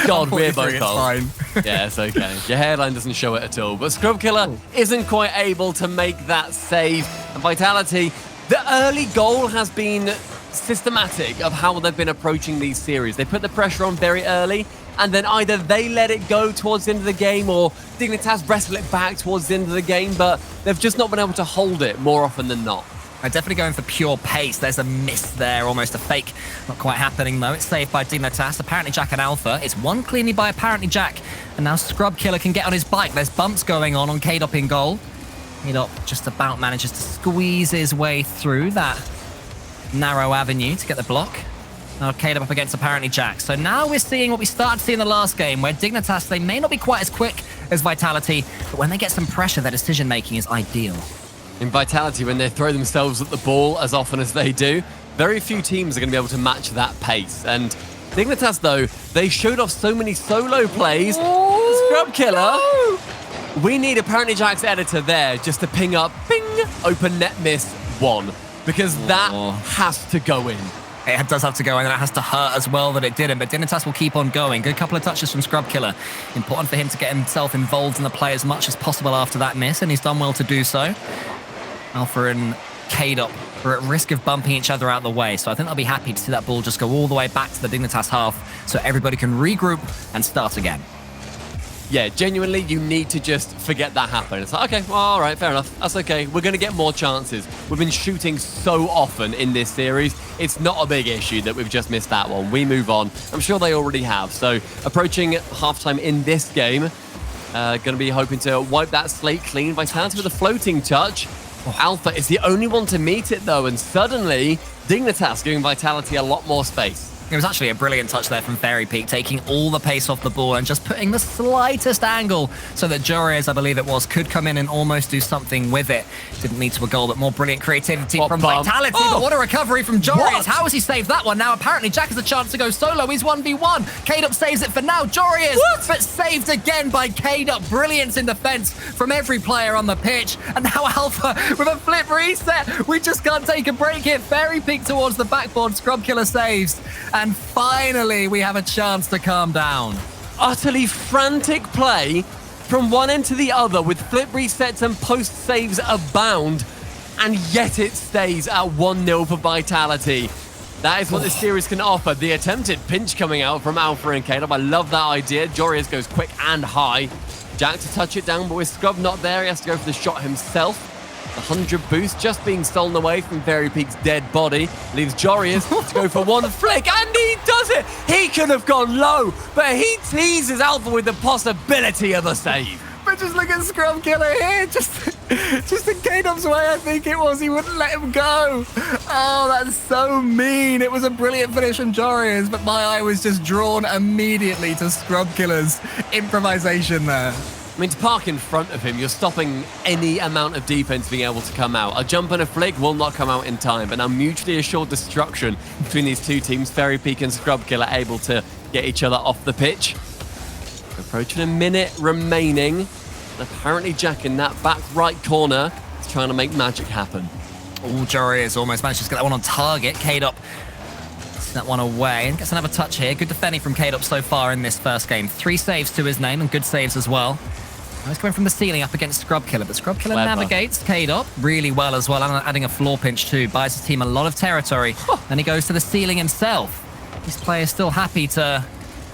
God, we're both it's old. fine. Yeah, it's okay. Your hairline doesn't show it at all. But Scrub Killer isn't quite able to make that save. And Vitality, the early goal has been systematic of how they've been approaching these series. They put the pressure on very early, and then either they let it go towards the end of the game or Dignitas wrestle it back towards the end of the game, but they've just not been able to hold it more often than not. I'm definitely going for pure pace. There's a miss there, almost a fake. Not quite happening, though. It's saved by Dignitas. Apparently Jack and Alpha. It's won cleanly by apparently Jack. And now Scrub Killer can get on his bike. There's bumps going on K-Dop in goal. K-Dop just about manages to squeeze his way through that narrow avenue to get the block. Now K-Dop up against apparently Jack. So now we're seeing what we started to see in the last game, where Dignitas, they may not be quite as quick as Vitality, but when they get some pressure, their decision-making is ideal. In Vitality, when they throw themselves at the ball as often as they do, very few teams are going to be able to match that pace. And Dignitas, though, they showed off so many solo plays. Scrub Killer. We need apparently Jack's editor there just to ping up, ping, open net miss 1. Because that has to go in. It does have to go, and it has to hurt as well that it didn't, but Dignitas will keep on going. Good couple of touches from Scrub Killer. Important for him to get himself involved in the play as much as possible after that miss, and he's done well to do so. Alpha and K-Dop are at risk of bumping each other out the way, so I think they'll be happy to see that ball just go all the way back to the Dignitas half so everybody can regroup and start again. Yeah, genuinely, you need to just forget that happened. It's like, okay, well, all right, fair enough. That's okay. We're going to get more chances. We've been shooting so often in this series. It's not a big issue that we've just missed that one. We move on. I'm sure they already have. So approaching halftime in this game, going to be hoping to wipe that slate clean. Vitality with a floating touch. Alpha is the only one to meet it, though, and suddenly Dignitas giving Vitality a lot more space. It was actually a brilliant touch there from Fairy Peak, taking all the pace off the ball and just putting the slightest angle so that Jorias, I believe it was, could come in and almost do something with it. Didn't lead to a goal, but more brilliant creativity from Vitality. But what a recovery from Jorias. How has he saved that one? Now apparently Jack has a chance to go solo. He's 1v1. K-Dop saves it for now. Jorias, but saved again by K-Dop. Brilliance in defense from every player on the pitch. And now Alpha with a flip reset. We just can't take a break here. Fairy Peak towards the backboard. Scrub Killer saves. And finally, we have a chance to calm down. Utterly frantic play from one end to the other with flip resets and post saves abound, and yet it stays at 1-0 for Vitality. That is what this series can offer. The attempted pinch coming out from Alpha and Caleb. I love that idea. Jorius goes quick and high. Jack to touch it down, but with Scrub not there, he has to go for the shot himself. The 100 boost just being stolen away from Fairy Peak's dead body. Leaves Jorius to go for one flick, and he does it! He could have gone low, but he teases Alpha with the possibility of a save. But just look at Scrub Killer here. Just in K-Dub's way, I think it was. He wouldn't let him go. Oh, that's so mean. It was a brilliant finish from Jorius, but my eye was just drawn immediately to Scrub Killer's improvisation there. I mean, to park in front of him, you're stopping any amount of defense being able to come out. A jump and a flick will not come out in time, but now mutually assured destruction between these two teams. Fairy Peak and Scrub Killer able to get each other off the pitch. Approaching a minute remaining. Apparently Jack in that back right corner is trying to make magic happen. Oh, Jorius almost managed to get that one on target. K-Dub gets that one away and gets another touch here. Good defending from K-Dub so far in this first game. 3 saves to his name and good saves as well. He's going from the ceiling up against Scrub Killer, but Scrub Killer navigates K-Dub really well as well, and adding a floor pinch too. Buys his team a lot of territory. Then he goes to the ceiling himself. These players still happy to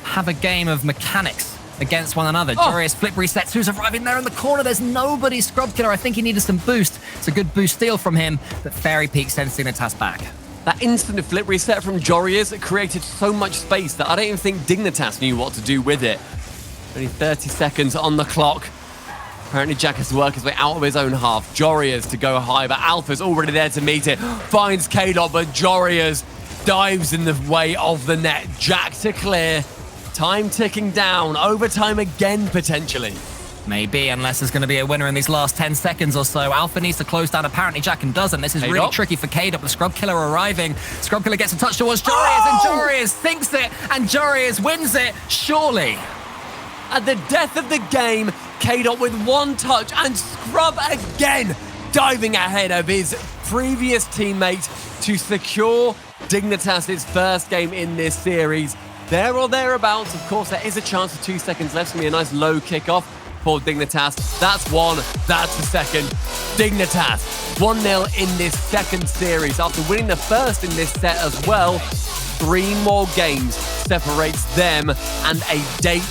have a game of mechanics against one another. Jorius flip resets. Who's arriving there in the corner? There's nobody. Scrub Killer, I think he needed some boost. It's a good boost steal from him, but Fairy Peak sends Dignitas back. That instant flip reset from Jorius created so much space that I don't even think Dignitas knew what to do with it. Only 30 seconds on the clock. Apparently Jack has to work his way out of his own half. Jorius to go high, but Alpha's already there to meet it. Finds K-Dub, but Jorius dives in the way of the net. Jack to clear. Time ticking down. Overtime again, potentially. Maybe, unless there's going to be a winner in these last 10 seconds or so. Alpha needs to close down. Apparently, Jack doesn't. This is really tricky for K-Dub. The Scrub Killer arriving. Scrub Killer gets a touch towards Jorius, and Jorius thinks it, and Jorius wins it, surely. At the death of the game, K-Dub with one touch, and Scrub again diving ahead of his previous teammate to secure Dignitas' first game in this series. There or thereabouts. Of course, there is a chance of 2 seconds left. It's going to be a nice low kickoff for Dignitas. That's one. That's the second. Dignitas 1-0 in this second series. After winning the first in this set as well, 3 more games separates them and a date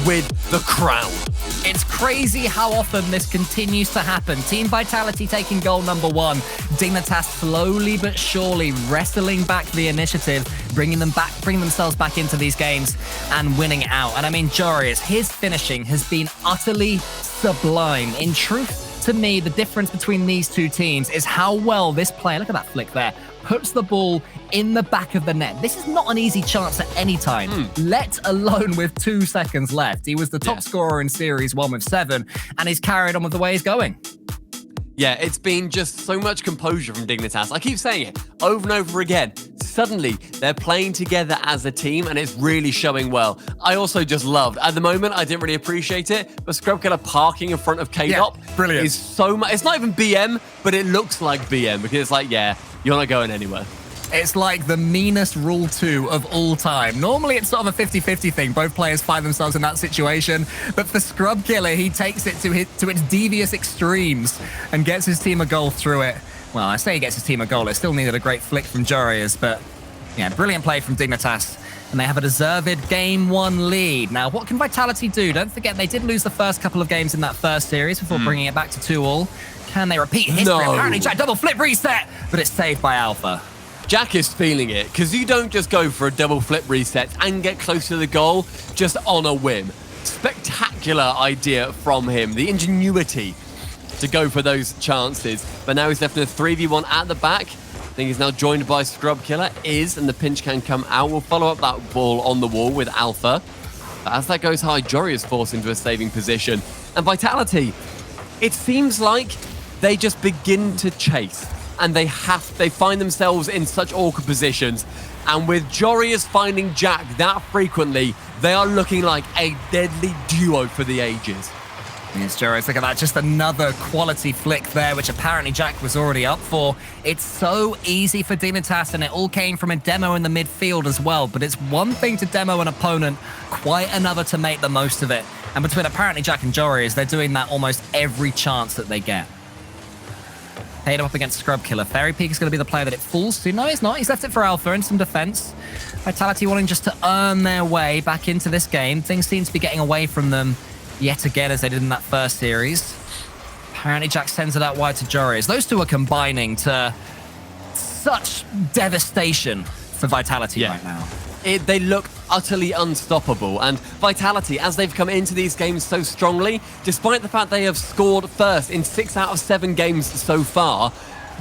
with the crown. It's crazy how often this continues to happen. Team Vitality taking goal number 1. Dignitas slowly but surely wrestling back the initiative, bringing themselves back into these games and winning out. And I mean, Jorius, his finishing has been utterly sublime. In truth, to me, the difference between these two teams is how well this player, look at that flick there, puts the ball in the back of the net. This is not an easy chance at any time, let alone with 2 seconds left. He was the top scorer in Series 1 with 7, and he's carried on with the way he's going. Yeah, it's been just so much composure from Dignitas. I keep saying it over and over again. Suddenly, they're playing together as a team, and it's really showing well. I also just loved, at the moment, I didn't really appreciate it, but Scrub Killer parking in front of K-Dub brilliant. Is so much. It's not even BM, but it looks like BM, because it's like, yeah, you're not going anywhere. It's like the meanest Rule 2 of all time. Normally, it's sort of a 50-50 thing. Both players find themselves in that situation. But for Scrub Killer, he takes it to its devious extremes and gets his team a goal through it. Well, I say he gets his team a goal. It still needed a great flick from Jorius, but yeah, brilliant play from Dignitas. And they have a deserved Game 1 lead. Now, what can Vitality do? Don't forget, they did lose the first couple of games in that first series before bringing it back to 2-2. Can they repeat history? No. Apparently, Jack double flip reset, but it's saved by Alpha. Jack is feeling it, because you don't just go for a double flip reset and get close to the goal just on a whim. Spectacular idea from him, the ingenuity to go for those chances. But now he's left in a 3v1 at the back. I think he's now joined by Scrub Killer, and the pinch can come out. We'll follow up that ball on the wall with Alpha. But as that goes high, Jory is forced into a saving position. And Vitality, it seems like they just begin to chase. And they find themselves in such awkward positions. And with Jorius finding Jack that frequently, they are looking like a deadly duo for the ages. Yes, Joris, look at that. Just another quality flick there, which apparently Jack was already up for. It's so easy for Dignitas, and it all came from a demo in the midfield as well. But it's one thing to demo an opponent, quite another to make the most of it. And between apparently Jack and Joris, they're doing that almost every chance that they get. Paid up against Scrub Killer. Fairy Peak is going to be the player that it falls to. No, he's not. He's left it for Alpha and some defense. Vitality wanting just to earn their way back into this game. Things seem to be getting away from them yet again as they did in that first series. Apparently Jack sends it out wide to Joris. Those two are combining to such devastation for Vitality right now. They look utterly unstoppable, and Vitality, as they've come into these games so strongly, despite the fact they have scored first in 6 out of 7 games so far,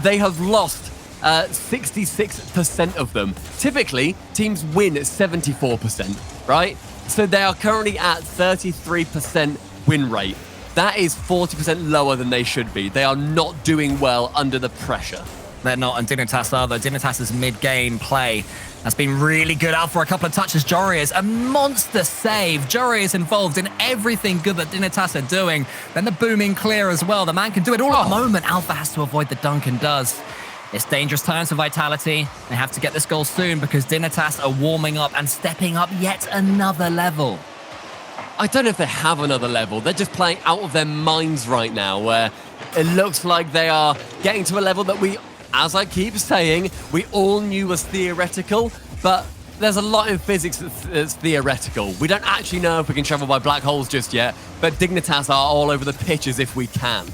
they have lost 66% of them. Typically, teams win at 74%, right? So they are currently at 33% win rate. That is 40% lower than they should be. They are not doing well under the pressure. They're not, and Dignitas are, though. Dignitas' mid-game play has been really good. Out for a couple of touches. Jory is a monster save. Jory is involved in everything good that Dignitas are doing. Then the booming clear as well. The man can do it all at the moment. Alpha has to avoid the dunk and does. It's dangerous times for Vitality. They have to get this goal soon because Dignitas are warming up and stepping up yet another level. I don't know if they have another level. They're just playing out of their minds right now, where it looks like they are getting to a level that we, as I keep saying, we all knew was theoretical, but there's a lot in physics that's theoretical. We don't actually know if we can travel by black holes just yet, but Dignitas are all over the pitch as if we can.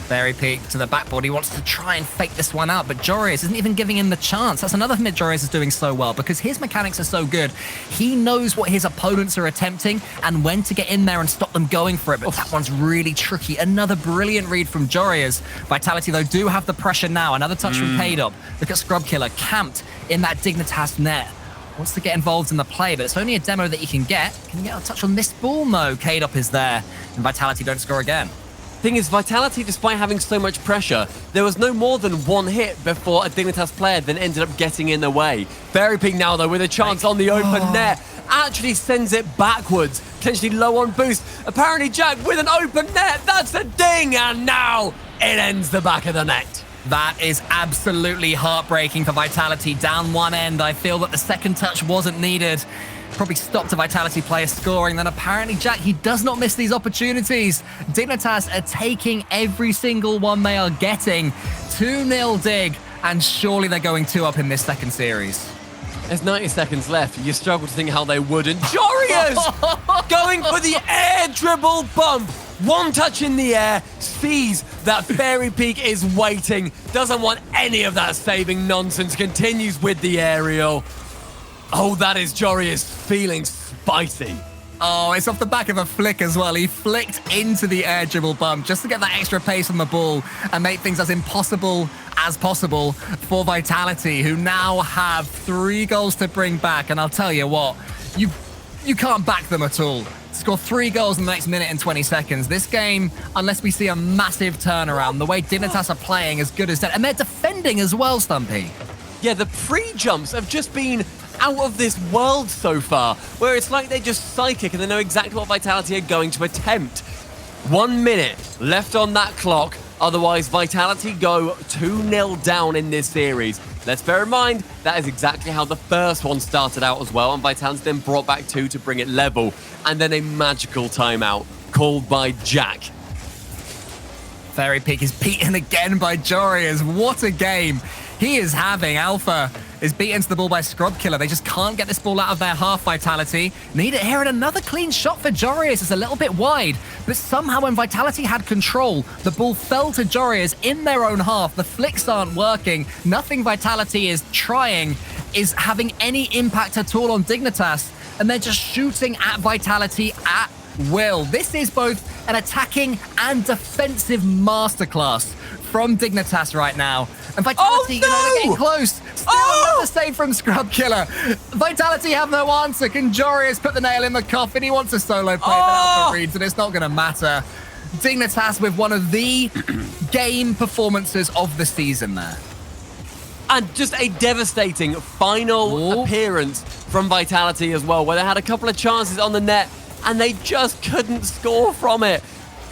Fairy Peak to the backboard. He wants to try and fake this one out, but Joris isn't even giving him the chance. That's another thing that Joris is doing so well, because his mechanics are so good. He knows what his opponents are attempting and when to get in there and stop them going for it, but that one's really tricky. Another brilliant read from Joris. Vitality, though, do have the pressure now. Another touch from K-Dub. Look at Scrub Killer, camped in that Dignitas net. Wants to get involved in the play, but it's only a demo that he can get. Can he get a touch on this ball? No, K-Dub is there, and Vitality don't score again. Thing is, Vitality, despite having so much pressure, there was no more than one hit before a Dignitas player then ended up getting in the way. Fairy Pig now, though, with a chance on the open net, actually sends it backwards, potentially low on boost. Apparently, Jack with an open net, that's a ding, and now it ends the back of the net. That is absolutely heartbreaking for Vitality. Down one end, I feel that the second touch wasn't needed. Probably stopped a Vitality player scoring. Then apparently Jack, he does not miss these opportunities. Dignitas are taking every single one they are getting. 2-0 Dig, and surely they're going 2 up in this second series. There's 90 seconds left. You struggle to think how they wouldn't. Jorius going for the air dribble bump. One touch in the air, sees that Fairy Peak is waiting, doesn't want any of that saving nonsense, continues with the aerial. Oh, that is Jorius feeling spicy. Oh, it's off the back of a flick as well. He flicked into the air dribble bump just to get that extra pace on the ball and make things as impossible as possible for Vitality, who now have 3 goals to bring back. And I'll tell you what, you can't back them at all. Score 3 goals in the next minute and 20 seconds. This game, unless we see a massive turnaround, the way Dignitas are playing as good as that. And they're defending as well, Stumpy. Yeah, the pre-jumps have just been out of this world so far, where it's like they're just psychic and they know exactly what Vitality are going to attempt. 1 minute left on that clock, otherwise Vitality go 2-0 down in this series. Let's bear in mind, that is exactly how the first one started out as well, and Vitality then brought back 2 to bring it level, and then a magical timeout called by Jack. Fairy Peak is beaten again by Jorius. What a game he is having. Alpha is beaten to the ball by Scrub Killer. They just can't get this ball out of their half, Vitality. Need it here, and another clean shot for Jorius. It's a little bit wide, but somehow when Vitality had control, the ball fell to Jorius in their own half. The flicks aren't working. Nothing Vitality is trying is having any impact at all on Dignitas, and they're just shooting at Vitality at will. This is both an attacking and defensive masterclass from Dignitas right now. And Vitality, they're getting close. Still another save from Scrub Killer. Vitality have no answer. Can Jorius put the nail in the coffin? He wants a solo play, but Alpha reads, and it's not going to matter. Dignitas with one of the game performances of the season there. And just a devastating final appearance from Vitality as well, where they had a couple of chances on the net and they just couldn't score from it.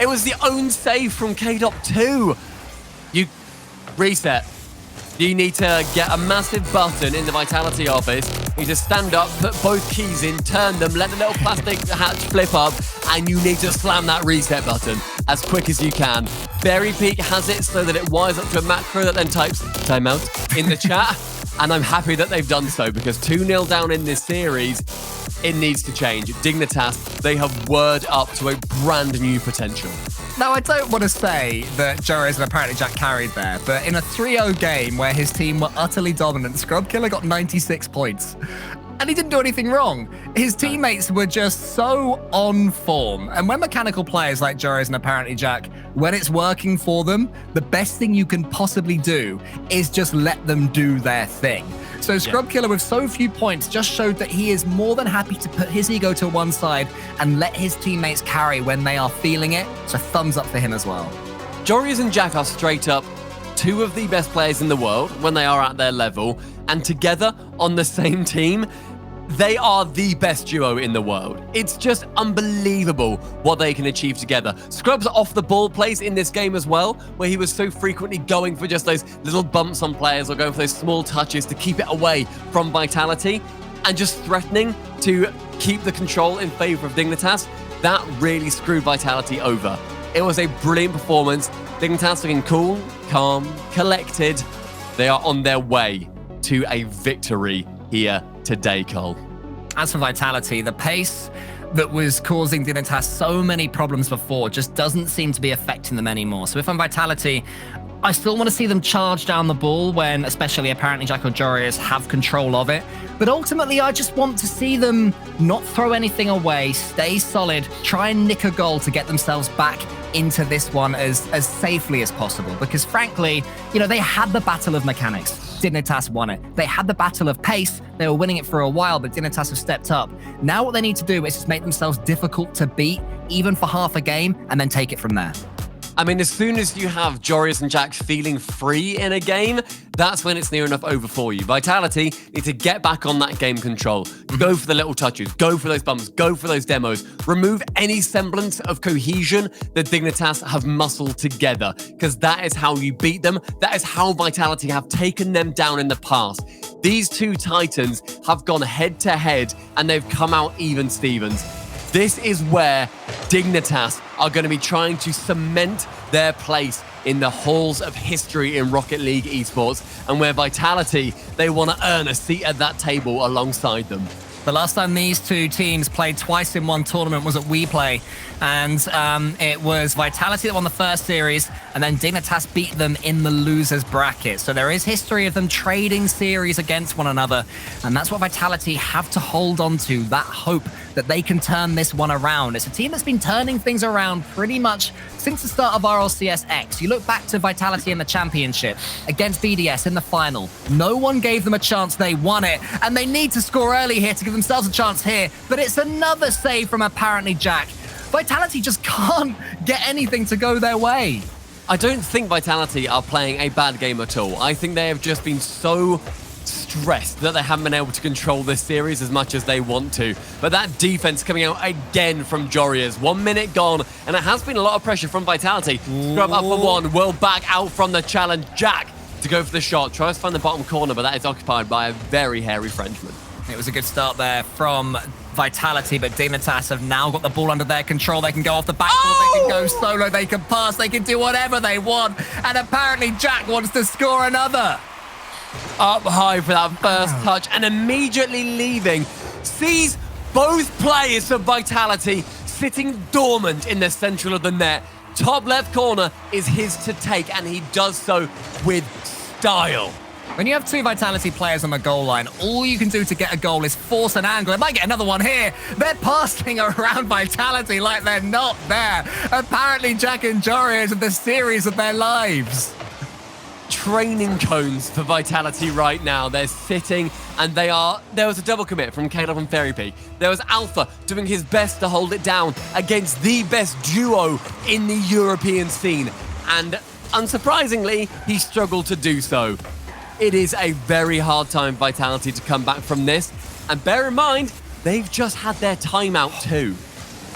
It was the own save from K.2. You reset. You need to get a massive button in the Vitality office. You need to stand up, put both keys in, turn them, let the little plastic hatch flip up, and you need to slam that reset button as quick as you can. Berry Peak has it so that it wires up to a macro that then types timeout in the chat. And I'm happy that they've done so because 2-0 down in this series, it needs to change. Dignitas, they have whirred up to a brand new potential. Now, I don't want to say that Joris and apparently Jack carried there, but in a 3-0 game where his team were utterly dominant, Scrub Killer got 96 points. And he didn't do anything wrong. His teammates were just so on form. And when mechanical players like Joris and apparently Jack, when it's working for them, the best thing you can possibly do is just let them do their thing. So Scrub Killer with so few points just showed that he is more than happy to put his ego to one side and let his teammates carry when they are feeling it. So thumbs up for him as well. Joris and Jack are straight up two of the best players in the world when they are at their level, and together on the same team, they are the best duo in the world. It's just unbelievable what they can achieve together. Scrub's off the ball plays in this game as well, where he was so frequently going for just those little bumps on players or going for those small touches to keep it away from Vitality and just threatening to keep the control in favor of Dignitas. That really screwed Vitality over. It was a brilliant performance. Dignitas looking cool, calm, collected. They are on their way to a victory here today, Cole. As for Vitality, the pace that was causing Dignitas so many problems before just doesn't seem to be affecting them anymore. So if I'm Vitality, I still want to see them charge down the ball when especially apparently Jack or Joris have control of it. But ultimately, I just want to see them not throw anything away, stay solid, try and nick a goal to get themselves back into this one as safely as possible. Because frankly, you know, they had the battle of mechanics. Dignitas won it. They had the battle of pace. They were winning it for a while, but Dignitas have stepped up. Now what they need to do is just make themselves difficult to beat, even for half a game, and then take it from there. I mean, as soon as you have Joris and Jack feeling free in a game, that's when it's near enough over for you. Vitality need to get back on that game control. Go for the little touches, go for those bumps, go for those demos. Remove any semblance of cohesion that Dignitas have muscled together, because that is how you beat them. That is how Vitality have taken them down in the past. These two Titans have gone head to head and they've come out even Stevens. This is where Dignitas are going to be trying to cement their place in the halls of history in Rocket League Esports, and where Vitality, they want to earn a seat at that table alongside them. The last time these two teams played twice in one tournament was at WePlay, and it was Vitality that won the first series, and then Dignitas beat them in the losers bracket. So there is history of them trading series against one another, and that's what Vitality have to hold on to, that hope that they can turn this one around. It's a team that's been turning things around pretty much since the start of RLCS X. You look back to Vitality in the championship against BDS in the final. No one gave them a chance, they won it, and they need to score early here to give themselves a chance here, but it's another save from apparently Jack. Vitality just can't get anything to go their way. I don't think Vitality are playing a bad game at all. I think they have just been so stressed that they haven't been able to control this series as much as they want to. But that defense coming out again from Joris. 1 minute gone, and it has been a lot of pressure from Vitality. Scrub up for one, will back out from the challenge. Jack to go for the shot, tries to find the bottom corner, but that is occupied by a very hairy Frenchman. It was a good start there from Vitality, but Dignitas have now got the ball under their control. They can go off the backboard, they can go solo, they can pass, they can do whatever they want. And apparently Jack wants to score another. Up high for that first touch, and immediately leaving, sees both players of Vitality sitting dormant in the central of the net. Top left corner is his to take, and he does so with style. When you have two Vitality players on the goal line, all you can do to get a goal is force an angle. It might get another one here. They're passing around Vitality like they're not there. Apparently Jack and Joris have the series of their lives. Training cones for Vitality right now. They're sitting, and there was a double commit from Caleb and Fairy Peak. There was Alpha doing his best to hold it down against the best duo in the European scene. And unsurprisingly, he struggled to do so. It is a very hard time for Vitality to come back from this. And bear in mind, they've just had their timeout too.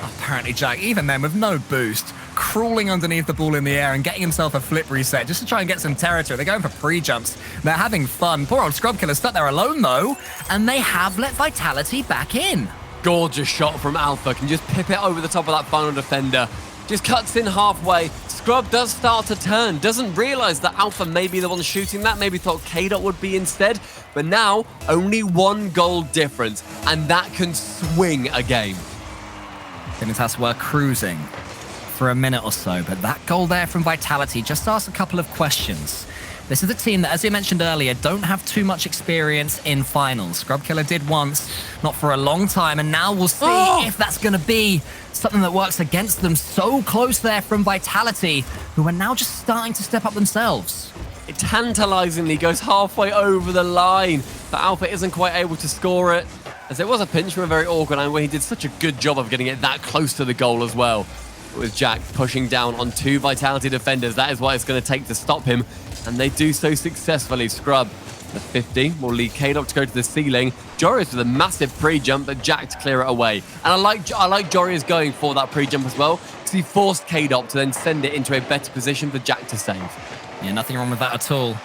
Apparently Jack, even then with no boost, crawling underneath the ball in the air and getting himself a flip reset just to try and get some territory. They're going for pre-jumps. They're having fun. Poor old Scrub Killer stuck there alone, though, and they have let Vitality back in. Gorgeous shot from Alpha. Can just pip it over the top of that final defender. Just cuts in halfway. Scrub does start to turn. Doesn't realize that Alpha may be the one shooting that. Maybe thought K-Dot would be instead. But now, only 1 goal difference. And that can swing a game. Dignitas were cruising for a minute or so, but that goal there from Vitality just asks a couple of questions. This is a team that, as you mentioned earlier, don't have too much experience in finals. Scrub Killer did once, not for a long time, and now we'll see if that's going to be something that works against them. So close there from Vitality, who are now just starting to step up themselves. It tantalizingly goes halfway over the line, but Alpha isn't quite able to score it, as it was a pinch from a very awkward angle where he did such a good job of getting it that close to the goal as well. With Jack pushing down on 2 Vitality defenders, that is what it's going to take to stop him. And they do so successfully. Scrub, the 50, will lead K-Dot to go to the ceiling. Jorius with a massive pre-jump, but Jack to clear it away. And I like Jorius going for that pre-jump as well, because he forced K-Dot to then send it into a better position for Jack to save. Yeah, nothing wrong with that at all.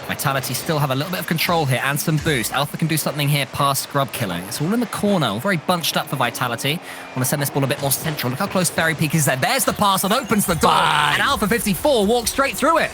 Vitality still have a little bit of control here and some boost. Alpha can do something here past Scrub Killer. It's all in the corner, all very bunched up for Vitality. Want to send this ball a bit more central. Look how close Fairy Peak is there. There's the pass that opens the door. Bang! And Alpha 54 walks straight through it.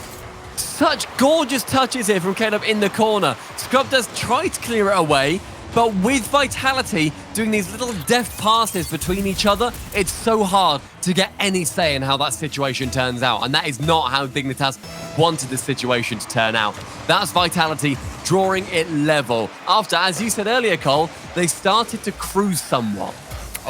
Such gorgeous touches here from K-Dot in the corner. Scrub does try to clear it away, but with Vitality doing these little deft passes between each other, it's so hard to get any say in how that situation turns out. And that is not how Dignitas wanted the situation to turn out. That's Vitality drawing it level. After, as you said earlier, Cole, they started to cruise somewhat.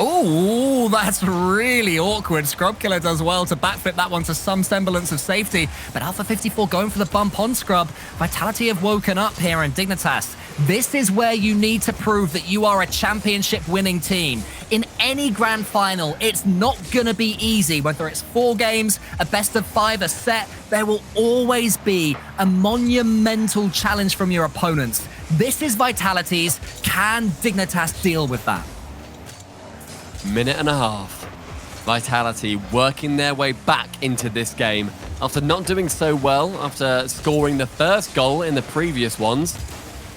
Oh, that's really awkward. Scrub Killer does well to backflip that one to some semblance of safety. But Alpha 54 going for the bump on Scrub. Vitality have woken up here, and Dignitas, this is where you need to prove that you are a championship winning team. In any grand final, it's not going to be easy. Whether it's 4 games, a best of 5, a set, there will always be a monumental challenge from your opponents. This is Vitality's. Can Dignitas deal with that? Minute and a half. Vitality working their way back into this game after not doing so well after scoring the first goal in the previous ones.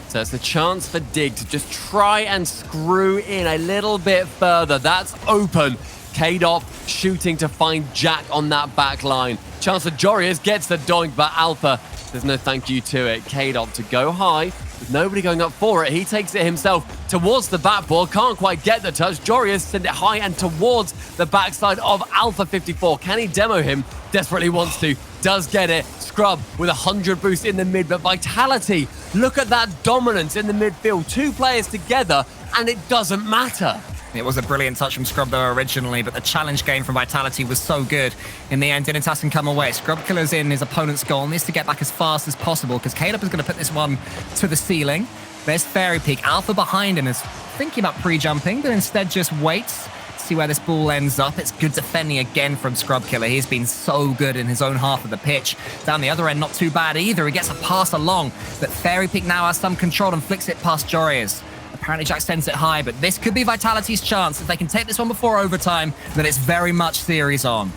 So it's a chance for Dig to just try and screw in a little bit further. That's open. K-Dot shooting to find Jack on that back line. Chance for Jorius gets the doink, but Alpha, there's no thank you to it. K-Dot to go high. With nobody going up for it, he takes it himself towards the backboard. Can't quite get the touch. Jorius send it high and towards the backside of Alpha 54. Can he demo him? Desperately wants to. Does get it. Scrub with 100 boost in the mid, but Vitality, look at that dominance in the midfield. 2 players together, and it doesn't matter. It was a brilliant touch from Scrub, though, originally, but the challenge game from Vitality was so good. In the end, Dignitas can come away. Scrub Killer's in his opponent's goal, needs to get back as fast as possible, because Caleb is going to put this one to the ceiling. There's Fairy Peak. Alpha behind him is thinking about pre-jumping, but instead just waits. See where this ball ends up. It's good defending again from Scrub Killer. He's been so good in his own half of the pitch. Down the other end, not too bad either. He gets a pass along, but Fairy Peak now has some control and flicks it past Jorius. Apparently Jack sends it high, but this could be Vitality's chance. If they can take this one before overtime, then it's very much series on.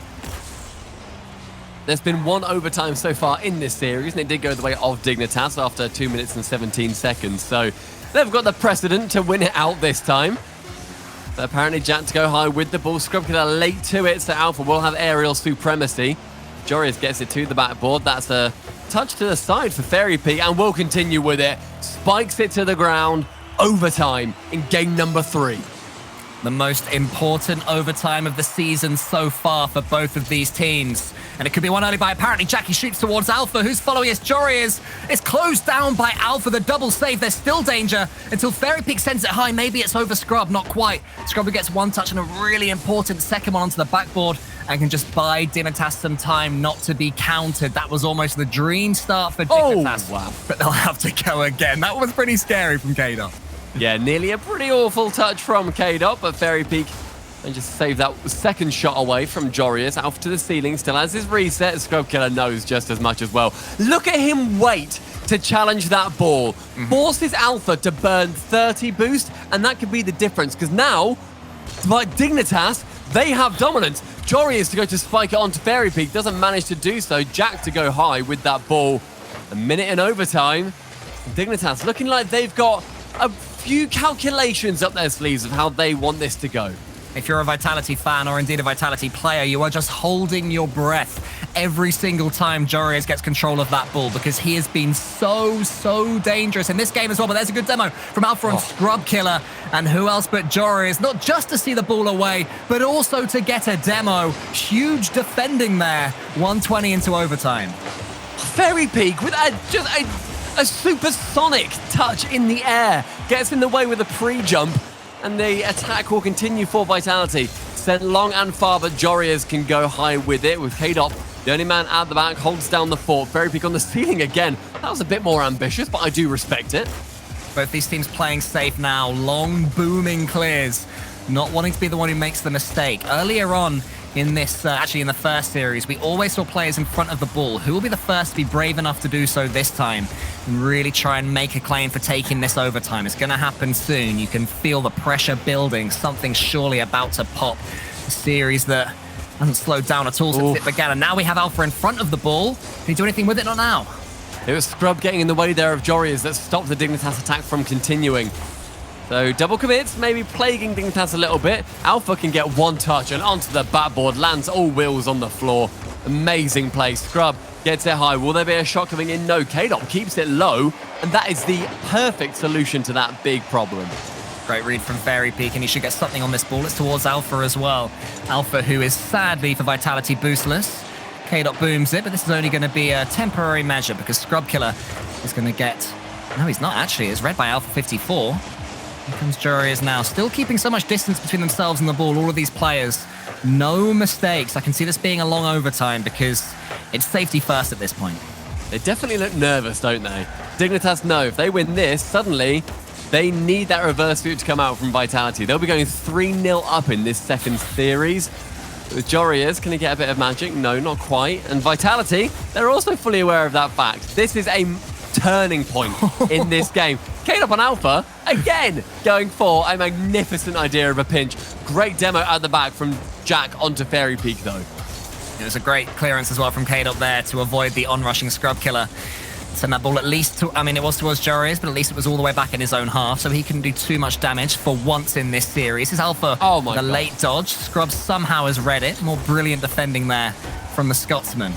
There's been 1 overtime so far in this series, and it did go the way of Dignitas after 2 minutes and 17 seconds. So they've got the precedent to win it out this time. But apparently Jack to go high with the ball. Scrub Killer late to it, so Alpha will have aerial supremacy. Jorius gets it to the backboard. That's a touch to the side for Fairy Peak, and will continue with it. Spikes it to the ground. Overtime in game number 3. The most important overtime of the season so far for both of these teams. And it could be won early by apparently Jackie shoots towards Alpha, who's following his Jorius. It's closed down by Alpha, the double save. There's still danger until Fairy Peak sends it high. Maybe it's over Scrub, not quite. Scrub gets 1 touch and a really important second one onto the backboard and can just buy Dignitas some time not to be countered. That was almost the dream start for Dignitas. Oh, wow. But they'll have to go again. That was pretty scary from K-Dot. Yeah, nearly a pretty awful touch from K-Dot, but Fairy Peak and just save that second shot away from Jorius. Alpha to the ceiling, still has his reset. Scrub Killer knows just as much as well. Look at him wait to challenge that ball. Forces Alpha to burn 30 boost, and that could be the difference, because now, like Dignitas, They have dominance. Jory is to go to spike it onto Fairy Peak. Doesn't manage to do so. Jack to go high with that ball. A minute in overtime. Dignitas looking like they've got a few calculations up their sleeves of how they want this to go. If you're a Vitality fan or indeed a Vitality player, you are just holding your breath every single time Jorius gets control of that ball because he has been so dangerous in this game as well. But there's a good demo from Alpha and Scrub Killer. And who else but Jorius, not just to see the ball away, but also to get a demo. Huge defending there. 120 into overtime. Fairy Peak with a supersonic touch in the air. Gets in the way with a pre-jump. And the attack will continue for Vitality. Sent long and far, but Jorius can go high with it. With K-Dop, the only man at the back, holds down the fort. Fairy Peak on the ceiling again. That was a bit more ambitious, but I do respect it. Both these teams playing safe now. Long, booming clears. Not wanting to be the one who makes the mistake. Earlier on in this, actually in the first series, we always saw players in front of the ball. Who will be the first to be brave enough to do so this time and really try and make a claim for taking this overtime? It's going to happen soon. You can feel the pressure building. Something's surely about to pop. A series that hasn't slowed down at all since it began. And now we have Alpha in front of the ball. Can he do anything with it? Not now. It was Scrub getting in the way there of Jorius that stopped the Dignitas attack from continuing. So double commits, maybe plaguing Dignitas a little bit. Alpha can get one touch and onto the backboard, lands all wheels on the floor. Amazing play. Scrub gets it high. Will there be a shot coming in? No. K-Dop keeps it low, and that is the perfect solution to that big problem. Great read from Fairy Peak, and he should get something on this ball. It's towards Alpha as well. Alpha, who is sadly for Vitality boostless. K-Dop booms it, but this is only going to be a temporary measure because Scrub Killer is going to get... No, he's not actually. It's read by Alpha 54. Here comes Jorius now, still keeping so much distance between themselves and the ball. All of these players, no mistakes. I can see this being a long overtime because it's safety first at this point. They definitely look nervous, don't they? Dignitas know if they win this, suddenly they need that reverse sweep to come out from Vitality. They'll be going 3-0 up in this second series. With Jorius, can he get a bit of magic? No, not quite. And Vitality, they're also fully aware of that fact. This is a turning point in this game. K-Dop on Alpha, again, going for a magnificent idea of a pinch. Great demo at the back from Jack onto Fairy Peak, though. It was a great clearance as well from K-Dop there to avoid the on-rushing Scrub Killer. Send that ball at least to, I mean, it was towards Jorius, but at least it was all the way back in his own half, so he couldn't do too much damage for once in this series. His Alpha, the late dodge. Scrub somehow has read it. More brilliant defending there from the Scotsman.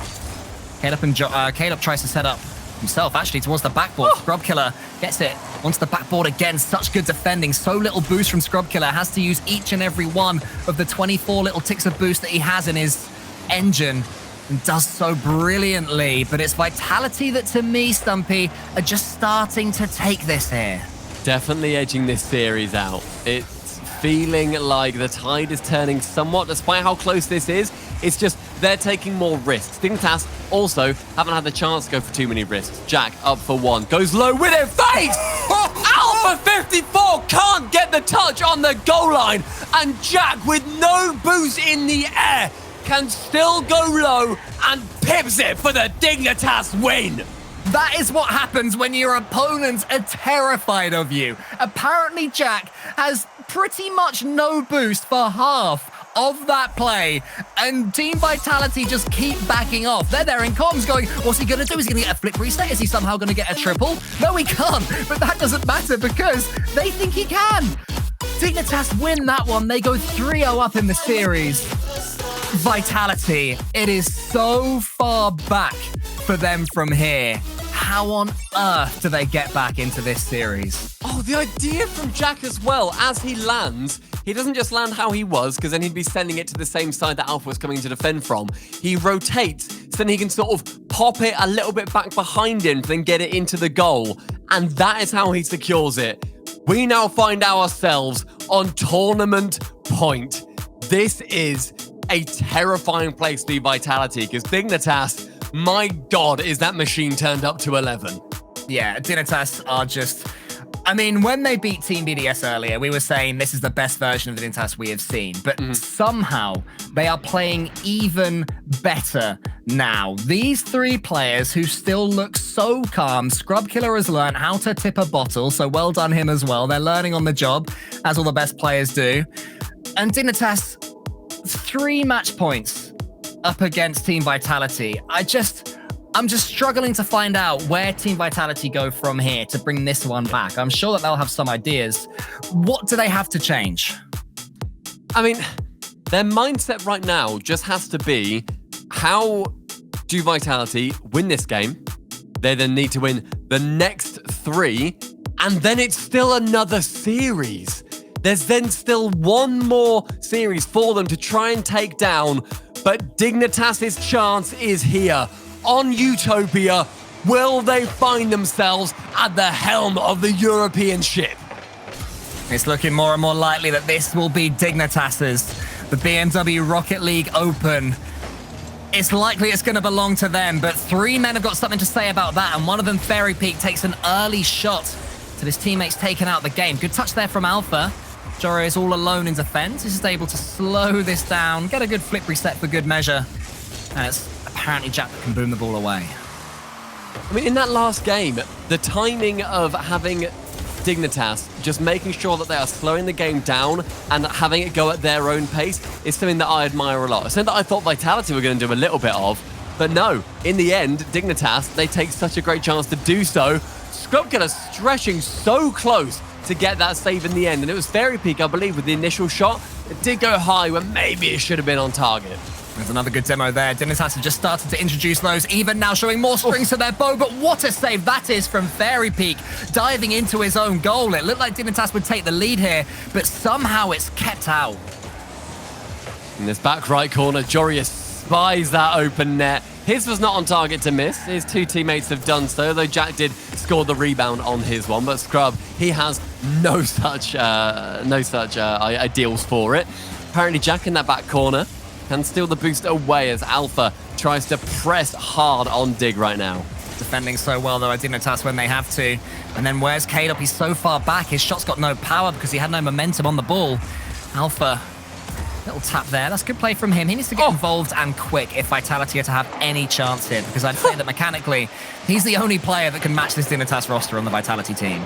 K-Dop tries to set up himself actually towards the backboard. Scrub Killer gets it onto the backboard again. Such good defending. So little boost from Scrub Killer. Has to use each and every one of the 24 little ticks of boost that he has in his engine. And does so brilliantly. But it's Vitality that, to me, Stumpy, are just starting to take this here. Definitely edging this series out. It's feeling like the tide is turning somewhat, despite how close this is. It's just they're taking more risks. Dignitas also haven't had the chance to go for too many risks. Jack up for one. Goes low with it. Face! Alpha 54 can't get the touch on the goal line. And Jack, with no boost in the air, can still go low and pips it for the Dignitas win. That is what happens when your opponents are terrified of you. Apparently, Jack has pretty much no boost for half of that play, and Team Vitality just keep backing off. They're there in comms going, what's he going to do? Is he going to get a flip reset? Is he somehow going to get a triple? No, he can't, but that doesn't matter because they think he can. Dignitas win that one. They go 3-0 up in the series. Vitality, it is so far back for them from here. How on earth do they get back into this series? Oh, the idea from Jack as well. As he lands, he doesn't just land how he was, because then he'd be sending it to the same side that Alpha was coming to defend from. He rotates, so then he can sort of pop it a little bit back behind him, then get it into the goal. And that is how he secures it. We now find ourselves on tournament point. This is a terrifying place to be Vitality, because Dignitas, my God, is that machine turned up to 11. Yeah, Dignitas are just... I mean, when they beat Team BDS earlier, we were saying this is the best version of the Dignitas we have seen. But somehow, they are playing even better now. These three players who still look so calm. Scrub Killer has learned how to tip a bottle, so well done him as well. They're learning on the job, as all the best players do. And Dignitas, 3 match points up against Team Vitality. I'm just struggling to find out where Team Vitality go from here to bring this one back. I'm sure that they'll have some ideas. What do they have to change? I mean, their mindset right now just has to be, how do Vitality win this game? They then need to win the next 3, and then it's still another series. There's then still one more series for them to try and take down, but Dignitas' chance is here. On Utopia, will they find themselves at the helm of the European ship? It's looking more and more likely that this will be Dignitas's. The BMW Rocket League Open. It's likely it's going to belong to them, but 3 men have got something to say about that, and one of them, Fairy Peak, takes an early shot to his teammates taking out the game. Good touch there from Alpha. Jory is all alone in defense. He's just able to slow this down, get a good flip reset for good measure, and it's apparently Jack that can boom the ball away. I mean, in that last game, the timing of having Dignitas just making sure that they are slowing the game down and having it go at their own pace is something that I admire a lot. It's something that I thought Vitality were going to do a little bit of, but no, in the end, Dignitas, they take such a great chance to do so. Scrubkiller stretching so close to get that save in the end, and it was Fairy Peak, I believe, with the initial shot. It did go high when maybe it should have been on target. There's another good demo there. Dignitas have just started to introduce those, even now showing more strings to their bow, but what a save that is from Fairy Peak, diving into his own goal. It looked like Dignitas would take the lead here, but somehow it's kept out. In this back right corner, Jory spies that open net. His was not on target to miss. His 2 teammates have done so, though Jack did score the rebound on his one, but Scrub, he has no such ideals for it. Apparently Jack in that back corner can steal the boost away as Alpha tries to press hard on Dig right now. Defending so well, though, at Dignitas when they have to. And then where's K-Dop? He's so far back. His shot's got no power because he had no momentum on the ball. Alpha, little tap there. That's good play from him. He needs to get involved and quick if Vitality are to have any chance here, because I'd say that mechanically, he's the only player that can match this Dignitas roster on the Vitality team.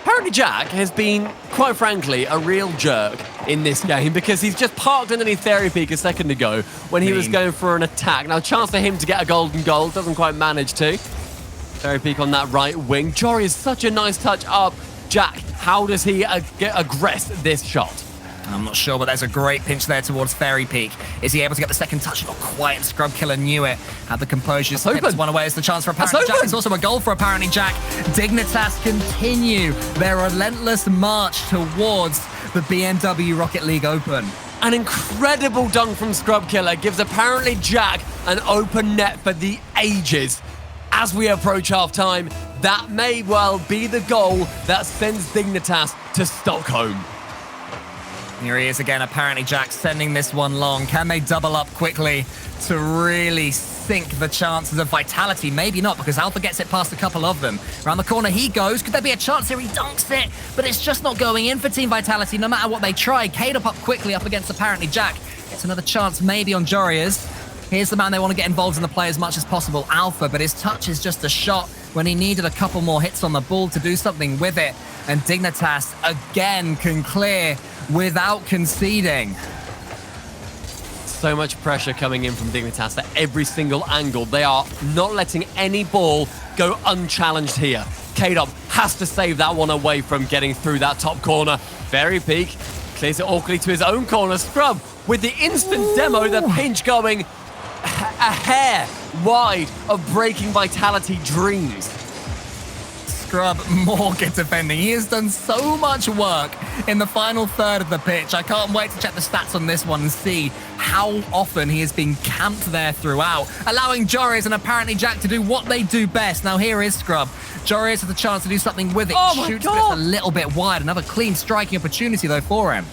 Apparently Jack has been, quite frankly, a real jerk in this game because he's just parked underneath Fairy Peak a second ago when he was going for an attack. Now, chance for him to get a golden goal, doesn't quite manage to. Fairy Peak on that right wing. Jory is such a nice touch up. Jack, how does he aggress this shot? I'm not sure, but there's a great pinch there towards Fairy Peak. Is he able to get the second touch? Not quite. Scrubkiller knew it. Had the composure. Tips one away as the chance for Apparently Jack. It's also a goal for Apparently Jack. Dignitas continue their relentless march towards the BMW Rocket League Open. An incredible dunk from Scrubkiller gives Apparently Jack an open net for the ages. As we approach half-time, that may well be the goal that sends Dignitas to Stockholm. Here he is again, Apparently Jack sending this one long. Can they double up quickly to really sink the chances of Vitality? Maybe not, because Alpha gets it past a couple of them. Around the corner he goes. Could there be a chance here? He dunks it, but it's just not going in for Team Vitality no matter what they try. K-Dop up quickly up against Apparently Jack. It's another chance maybe on Jorias. Here's the man they want to get involved in the play as much as possible, Alpha, but his touch is just a shot when he needed a couple more hits on the ball to do something with it. And Dignitas again can clear without conceding. So much pressure coming in from Dignitas at every single angle. They are not letting any ball go unchallenged here. K-Dop has to save that one away from getting through that top corner. Fairy Peak clears it awkwardly to his own corner. Scrub with the instant demo, the pinch going a hair wide of breaking Vitality dreams. Scrub, more good defending. He has done so much work in the final third of the pitch. I can't wait to check the stats on this one and see how often he has been camped there throughout, allowing Joris and Apparently Jack to do what they do best. Now here is Scrub. Joris has a chance to do something with it. Shoots, but it's a little bit wide. Another clean striking opportunity though for him.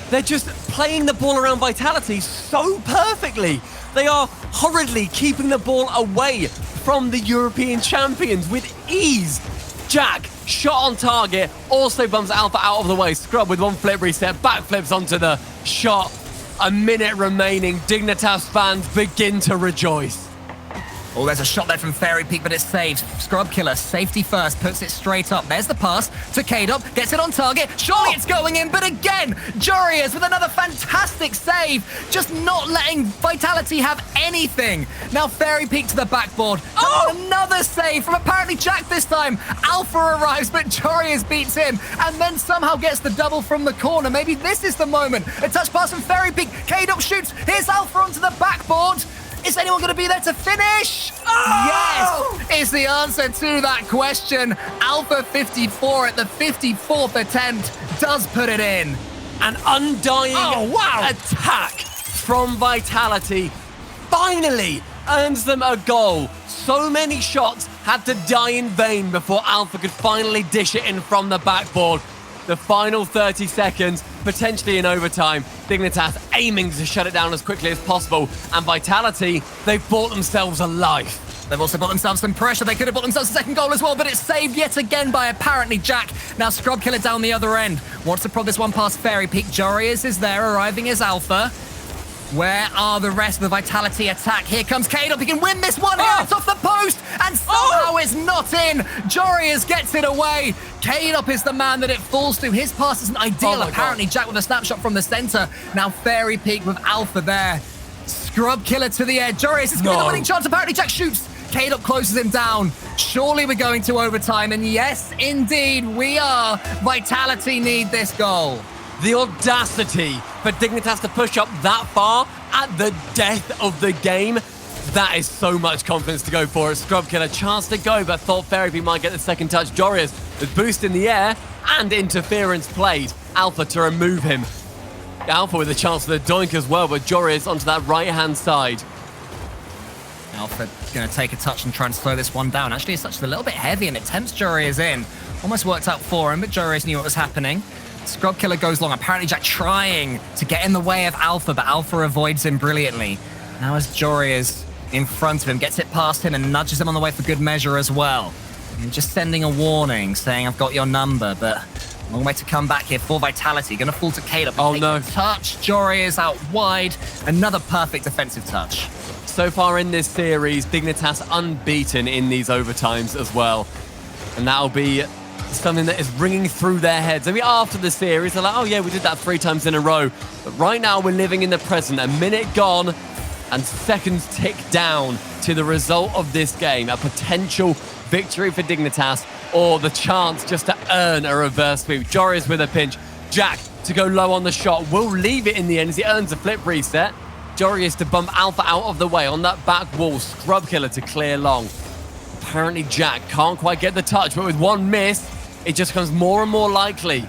They're just playing the ball around Vitality so perfectly. They are hurriedly keeping the ball away from the European champions with ease. Jack, shot on target, also bumps Alpha out of the way. Scrub with one flip reset, backflips onto the shot. A minute remaining. Dignitas fans begin to rejoice. Oh, there's a shot there from Fairy Peak, but it's saved. Scrubkiller, safety first, puts it straight up. There's the pass to K-Dop, gets it on target. Surely it's going in, but again, Jorias with another fantastic fantastic save, just not letting Vitality have anything. Now Fairy Peak to the backboard. Another save from apparently Jack this time. Alpha arrives, but Jorius beats him and then somehow gets the double from the corner. Maybe this is the moment. A touch pass from Fairy Peak. K-Dop shoots. Here's Alpha onto the backboard. Is anyone going to be there to finish? Yes, is the answer to that question. Alpha 54 at the 54th attempt does put it in. An undying attack from Vitality finally earns them a goal. So many shots had to die in vain before Alpha could finally dish it in from the backboard. The final 30 seconds, potentially in overtime. Dignitas aiming to shut it down as quickly as possible. And Vitality, they've bought themselves a life. They've also bought themselves some pressure. They could have bought themselves a second goal as well, but it's saved yet again by apparently Jack. Now Scrub Killer down the other end. Wants to prod this one past Fairy Peak. Jorius is there, arriving as Alpha. Where are the rest of the Vitality attack? Here comes K-Dop. He can win this one. Here it's off the post, and somehow it's not in. Jorius gets it away. K-Dop is the man that it falls to. His pass isn't ideal. Apparently, Jack with a snapshot from the center. Now Fairy Peak with Alpha there. Scrub Killer to the edge. Jorius is getting the winning chance. Apparently, Jack shoots. K-Dop closes him down. Surely we're going to overtime, and yes, indeed, we are. Vitality need this goal. The audacity for Dignitas to push up that far at the death of the game. That is so much confidence to go for it. Scrub Killer, chance to go, but thought Fairy Peak might get the second touch. Jorius with boost in the air and interference played. Alpha to remove him. Alpha with a chance for the doink as well, but Jorius onto that right-hand side. Alpha going to take a touch and try and slow this one down. Actually, it's touched a little bit heavy and it tempts Jorius in. Almost worked out for him, but Jorius knew what was happening. Scrub Killer goes long. Apparently Jack trying to get in the way of Alpha, but Alpha avoids him brilliantly. Now as Jorius in front of him, gets it past him and nudges him on the way for good measure as well. And just sending a warning, saying, I've got your number, but long way to come back here for Vitality. Going to fall to K-Dop. Oh no. Touch. Jorius out wide. Another perfect defensive touch. So far in this series, Dignitas unbeaten in these overtimes as well. And that'll be something that is ringing through their heads. I mean, after the series, they're like, oh yeah, we did that 3 times in a row. But right now, we're living in the present. A minute gone and seconds tick down to the result of this game. A potential victory for Dignitas or the chance just to earn a reverse sweep. Jorius with a pinch. Jack to go low on the shot. Will leave it in the end as he earns a flip reset. Jorius to bump Alpha out of the way on that back wall. Scrub Killer to clear long. Apparently Jack can't quite get the touch, but with one miss, it just becomes more and more likely.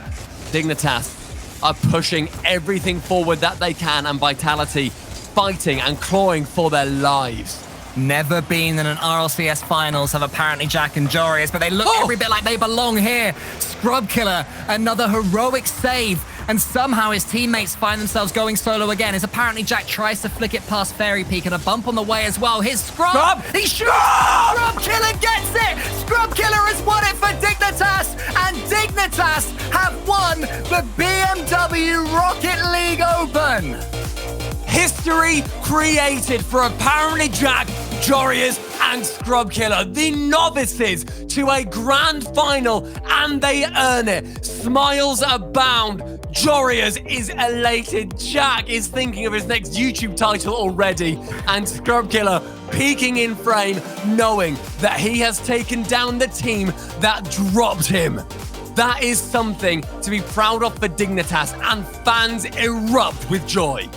Dignitas are pushing everything forward that they can, and Vitality fighting and clawing for their lives. Never been in an RLCS finals have apparently Jack and Jorius, but they look every bit like they belong here. Scrub Killer, another heroic save, and somehow his teammates find themselves going solo again as apparently Jack tries to flick it past Fairy Peak and a bump on the way as well. Here's Scrub! He shoots! Scrub Killer gets it! Scrub Killer has won it for Dignitas, and Dignitas have won the BMW Rocket League Open! History created for apparently Jack, Jorius, and Scrub Killer, the novices to a grand final, and they earn it. Smiles abound. Jorius is elated. Jack is thinking of his next YouTube title already, and Scrub Killer peeking in frame, knowing that he has taken down the team that dropped him. That is something to be proud of for Dignitas, and fans erupt with joy.